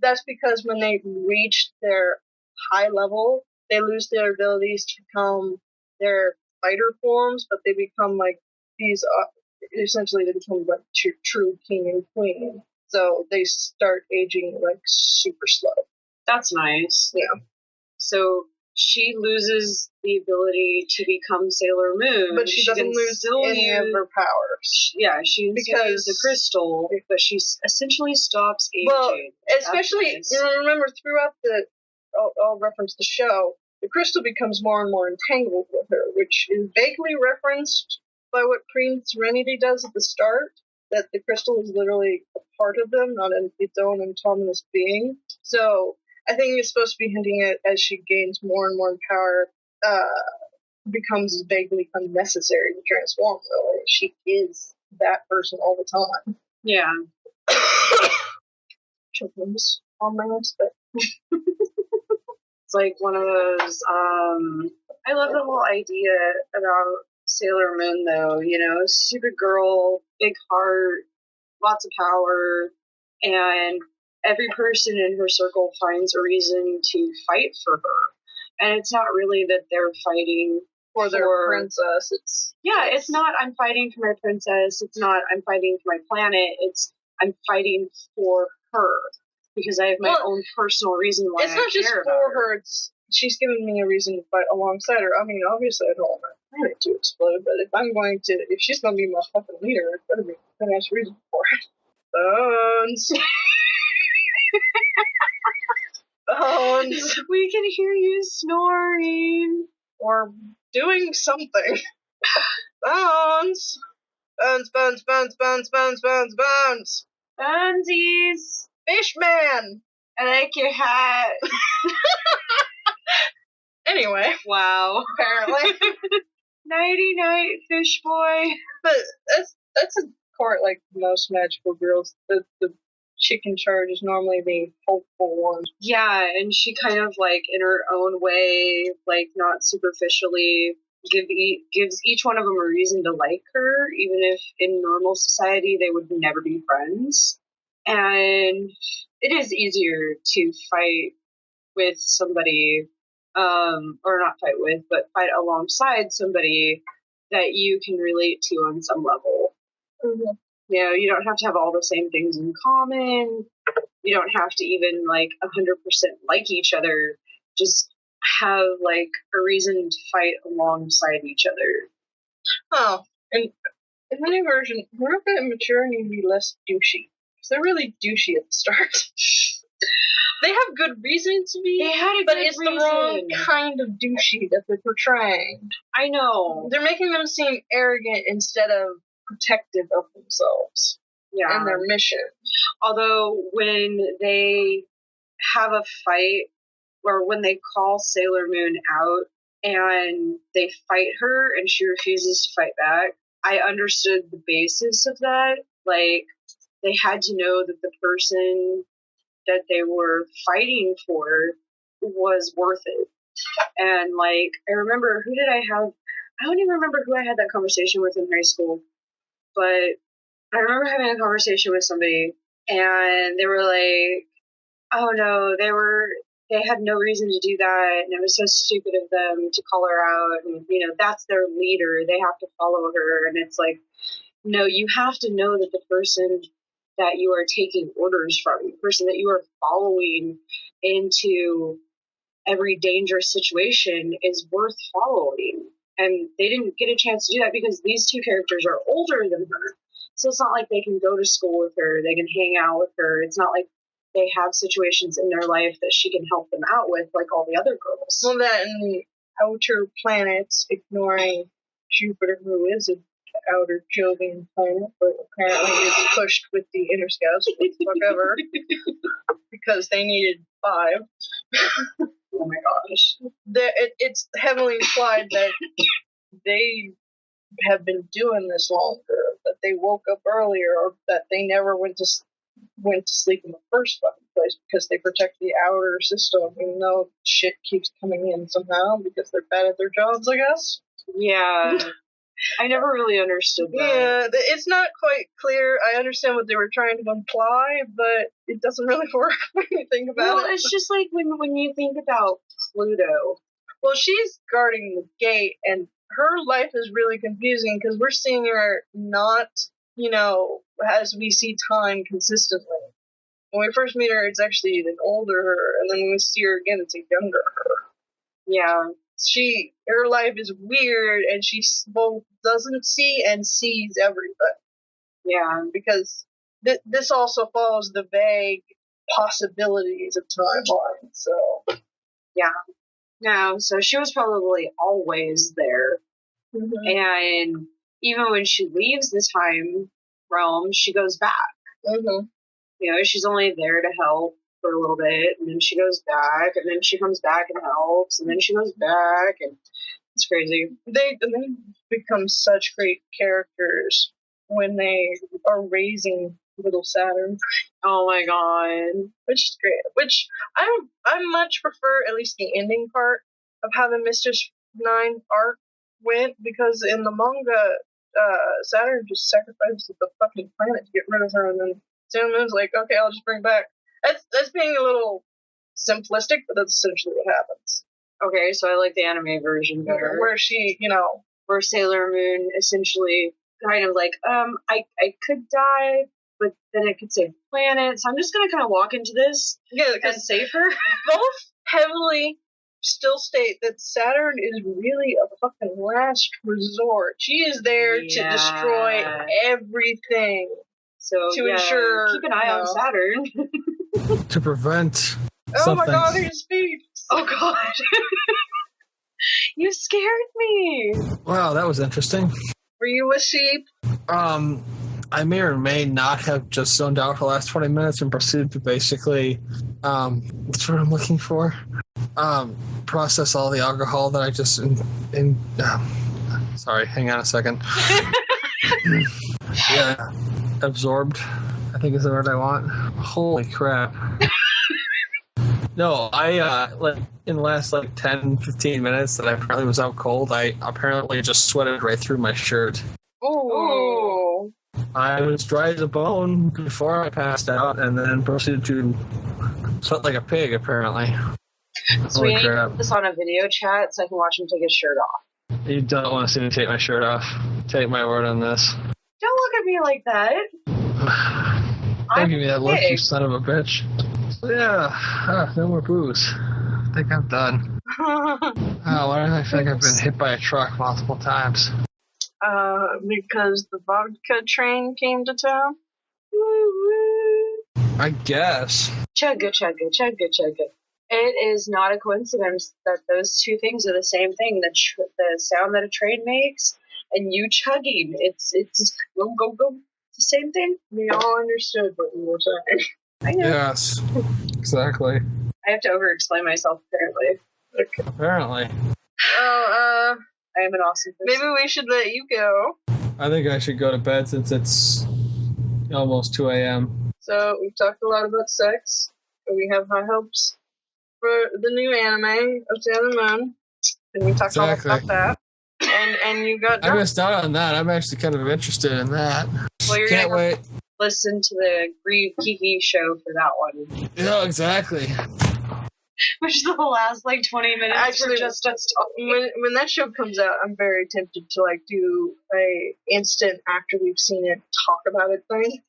that's because when they reach their high level, they lose their abilities to become their fighter forms, but they become like these, essentially they become like true king and queen. So they start aging like super slow. That's nice. Yeah. So she loses the ability to become Sailor Moon, but she doesn't lose any of her powers. Yeah, she uses the crystal, but she essentially stops aging. Well, especially remember throughout I'll reference the show. The crystal becomes more and more entangled with her, which is vaguely referenced by what Queen Serenity does at the start. That the crystal is literally a part of them, not its own autonomous being. So I think it's supposed to be hinting at as she gains more and more power, becomes vaguely unnecessary to transform. Really, she is that person all the time. Yeah. Children's on my list, but it's like one of those. I love the whole idea about Sailor Moon, though, super girl, big heart, lots of power, and every person in her circle finds a reason to fight for her. And it's not really that they're fighting for their princess. It's not I'm fighting for my princess. It's not I'm fighting for my planet. It's I'm fighting for her because I have my own personal reason why I care about her. It's not just for her. She's giving me a reason to fight alongside her. I mean, obviously I don't want my planet to explode, but if she's going to be my fucking leader, it's got to be a nice reason for it. Bones! Bones! We can hear you snoring! Or doing something. Bones! Bones, bones, bones, bones, bones, bones, bones! Bonesies! Fishman! I like your hat. Anyway, Wow. apparently. Nighty night, fish boy. But that's a court like most magical girls. The chick in charge is normally the hopeful one. Yeah, and she kind of like in her own way, like not superficially, gives each one of them a reason to like her, even if in normal society they would never be friends. And it is easier to fight with somebody, or not fight with, but fight alongside somebody that you can relate to on some level. Mm-hmm. You know, you don't have to have all the same things in common. You don't have to even like 100% like each other. Just have like a reason to fight alongside each other. Oh, and in the new version, we're a bit mature and you can be less douchey. Because they're really douchey at the start. They have good reason to be, but it's the wrong kind of douchey that they're portraying. I know. They're making them seem arrogant instead of protective of themselves and their mission. Although when they have a fight, or when they call Sailor Moon out and they fight her and she refuses to fight back, I understood the basis of that. Like, they had to know that the person that they were fighting for was worth it. And like, I remember, who did I have? I don't even remember who I had that conversation with in high school, but I remember having a conversation with somebody and they were like, oh no, they had no reason to do that, and it was so stupid of them to call her out, and you know, that's their leader, they have to follow her. And it's like, no, you have to know that the person that you are taking orders from, the person that you are following into every dangerous situation, is worth following. And they didn't get a chance to do that because these two characters are older than her. So it's not like they can go to school with her, they can hang out with her. It's not like they have situations in their life that she can help them out with like all the other girls. Well, that and the outer planets, ignoring Jupiter, who is an outer Jovian planet, but apparently is pushed with the inner scouts, whatever, because they needed 5. Oh my gosh. It's heavily implied that they have been doing this longer, that they woke up earlier, or that they never went to sleep in the first fucking place because they protect the outer system, even though shit keeps coming in somehow because they're bad at their jobs, I guess. Yeah. I never really understood that. Yeah, it's not quite clear. I understand what they were trying to imply, but it doesn't really work when you think about it. Well, it's just like when you think about Pluto. Well, she's guarding the gate, and her life is really confusing because we're seeing her not, as we see time consistently. When we first meet her, it's actually an older her, and then when we see her again, it's a younger her. Yeah. Her life is weird, and she both doesn't see and sees everything. Yeah. Because this also follows the vague possibilities of timeline, so. Yeah. No, so she was probably always there. Mm-hmm. And even when she leaves the time realm, she goes back. Mm-hmm. She's only there to help for a little bit, and then she goes back, and then she comes back and helps, and then she goes back, and it's crazy. They become such great characters when they are raising little Saturn. Oh my god. Which is great. Which I much prefer at least the ending part of how the Mistress 9 arc went, because in the manga, Saturn just sacrifices the fucking planet to get rid of her, and then Sailor Moon's like, okay, I'll just bring back. That's being a little simplistic, but that's essentially what happens. Okay, so I like the anime version better. Where she, where Sailor Moon essentially kind of like, I could die, but then I could save the planet, so I'm just gonna kind of walk into this and save her. Both heavily still state that Saturn is really a fucking last resort. She is there to destroy everything. So to ensure, keep an eye on Saturn. To prevent Oh something. my god, he speaks! Oh god. You scared me! Wow, that was interesting. Were you a sheep? I I may or may not have just zoned out for the last 20 minutes and proceeded to basically, what's what I'm looking for? Process all the alcohol that I just, sorry, hang on a second. Yeah, absorbed, I think is the word I want. Holy crap. No, I, in the last, 10, 15 minutes that I apparently was out cold, I apparently just sweated right through my shirt. Ooh. I was dry as a bone before I passed out, and then proceeded to sweat like a pig, apparently. So we need to put this on a video chat so I can watch him take his shirt off. You don't want to see me take my shirt off. Take my word on this. Don't look at me like that. Don't give me that look, you son of a bitch. So yeah, no more booze. I think I'm done. Why do I feel like I've been hit by a truck multiple times? Because the vodka train came to town. I guess. Chugga, chugga, chugga, chugga. It is not a coincidence that those two things are the same thing. The sound that a train makes and you chugging. It's go, go, go. It's the same thing. We all understood what we were saying. I know. Yes, exactly. I have to over-explain myself, apparently. Okay. Apparently. Oh, I am an awesome person. maybe we should let you go. I think I should go to bed since it's almost 2 a.m. So, we've talked a lot about sex, and we have high hopes for the new anime of Sailor Moon. And we talked all about that. And you got I missed out on that. I'm actually kind of interested in that. Well, you're Can't gonna wait. listen to the Grieve Kiki show for that one. Yeah, exactly. Which is the last 20 minutes Actually, for just us talking. when that show comes out, I'm very tempted to do a instant after we've seen it talk about it thing.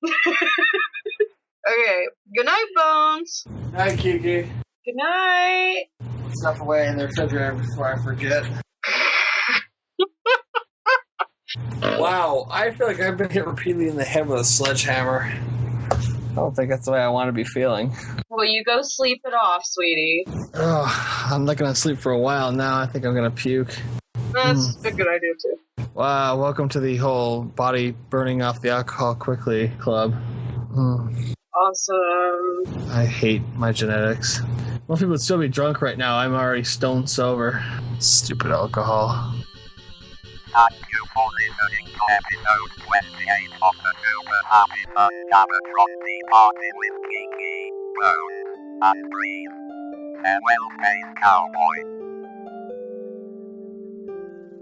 Okay, good night, Bones. Hi, Kiki. Good night. Stuff away in the refrigerator before I forget. Wow, I feel like I've been hit repeatedly in the head with a sledgehammer. I don't think that's the way I want to be feeling. Well, you go sleep it off, sweetie. Oh, I'm not going to sleep for a while now. I think I'm going to puke. That's a good idea, too. Wow, welcome to the whole body burning off the alcohol quickly club. Awesome. I hate my genetics. Most people would still be drunk right now. I'm already stone sober. Stupid alcohol. Thank you for listening to episode 28 of the Super Happy Fun Frosty Party with Kiki, Rose, and Breeze. Farewell, Space Cowboy.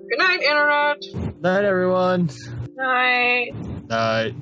Good night, Internet. Night, everyone. Night. Night.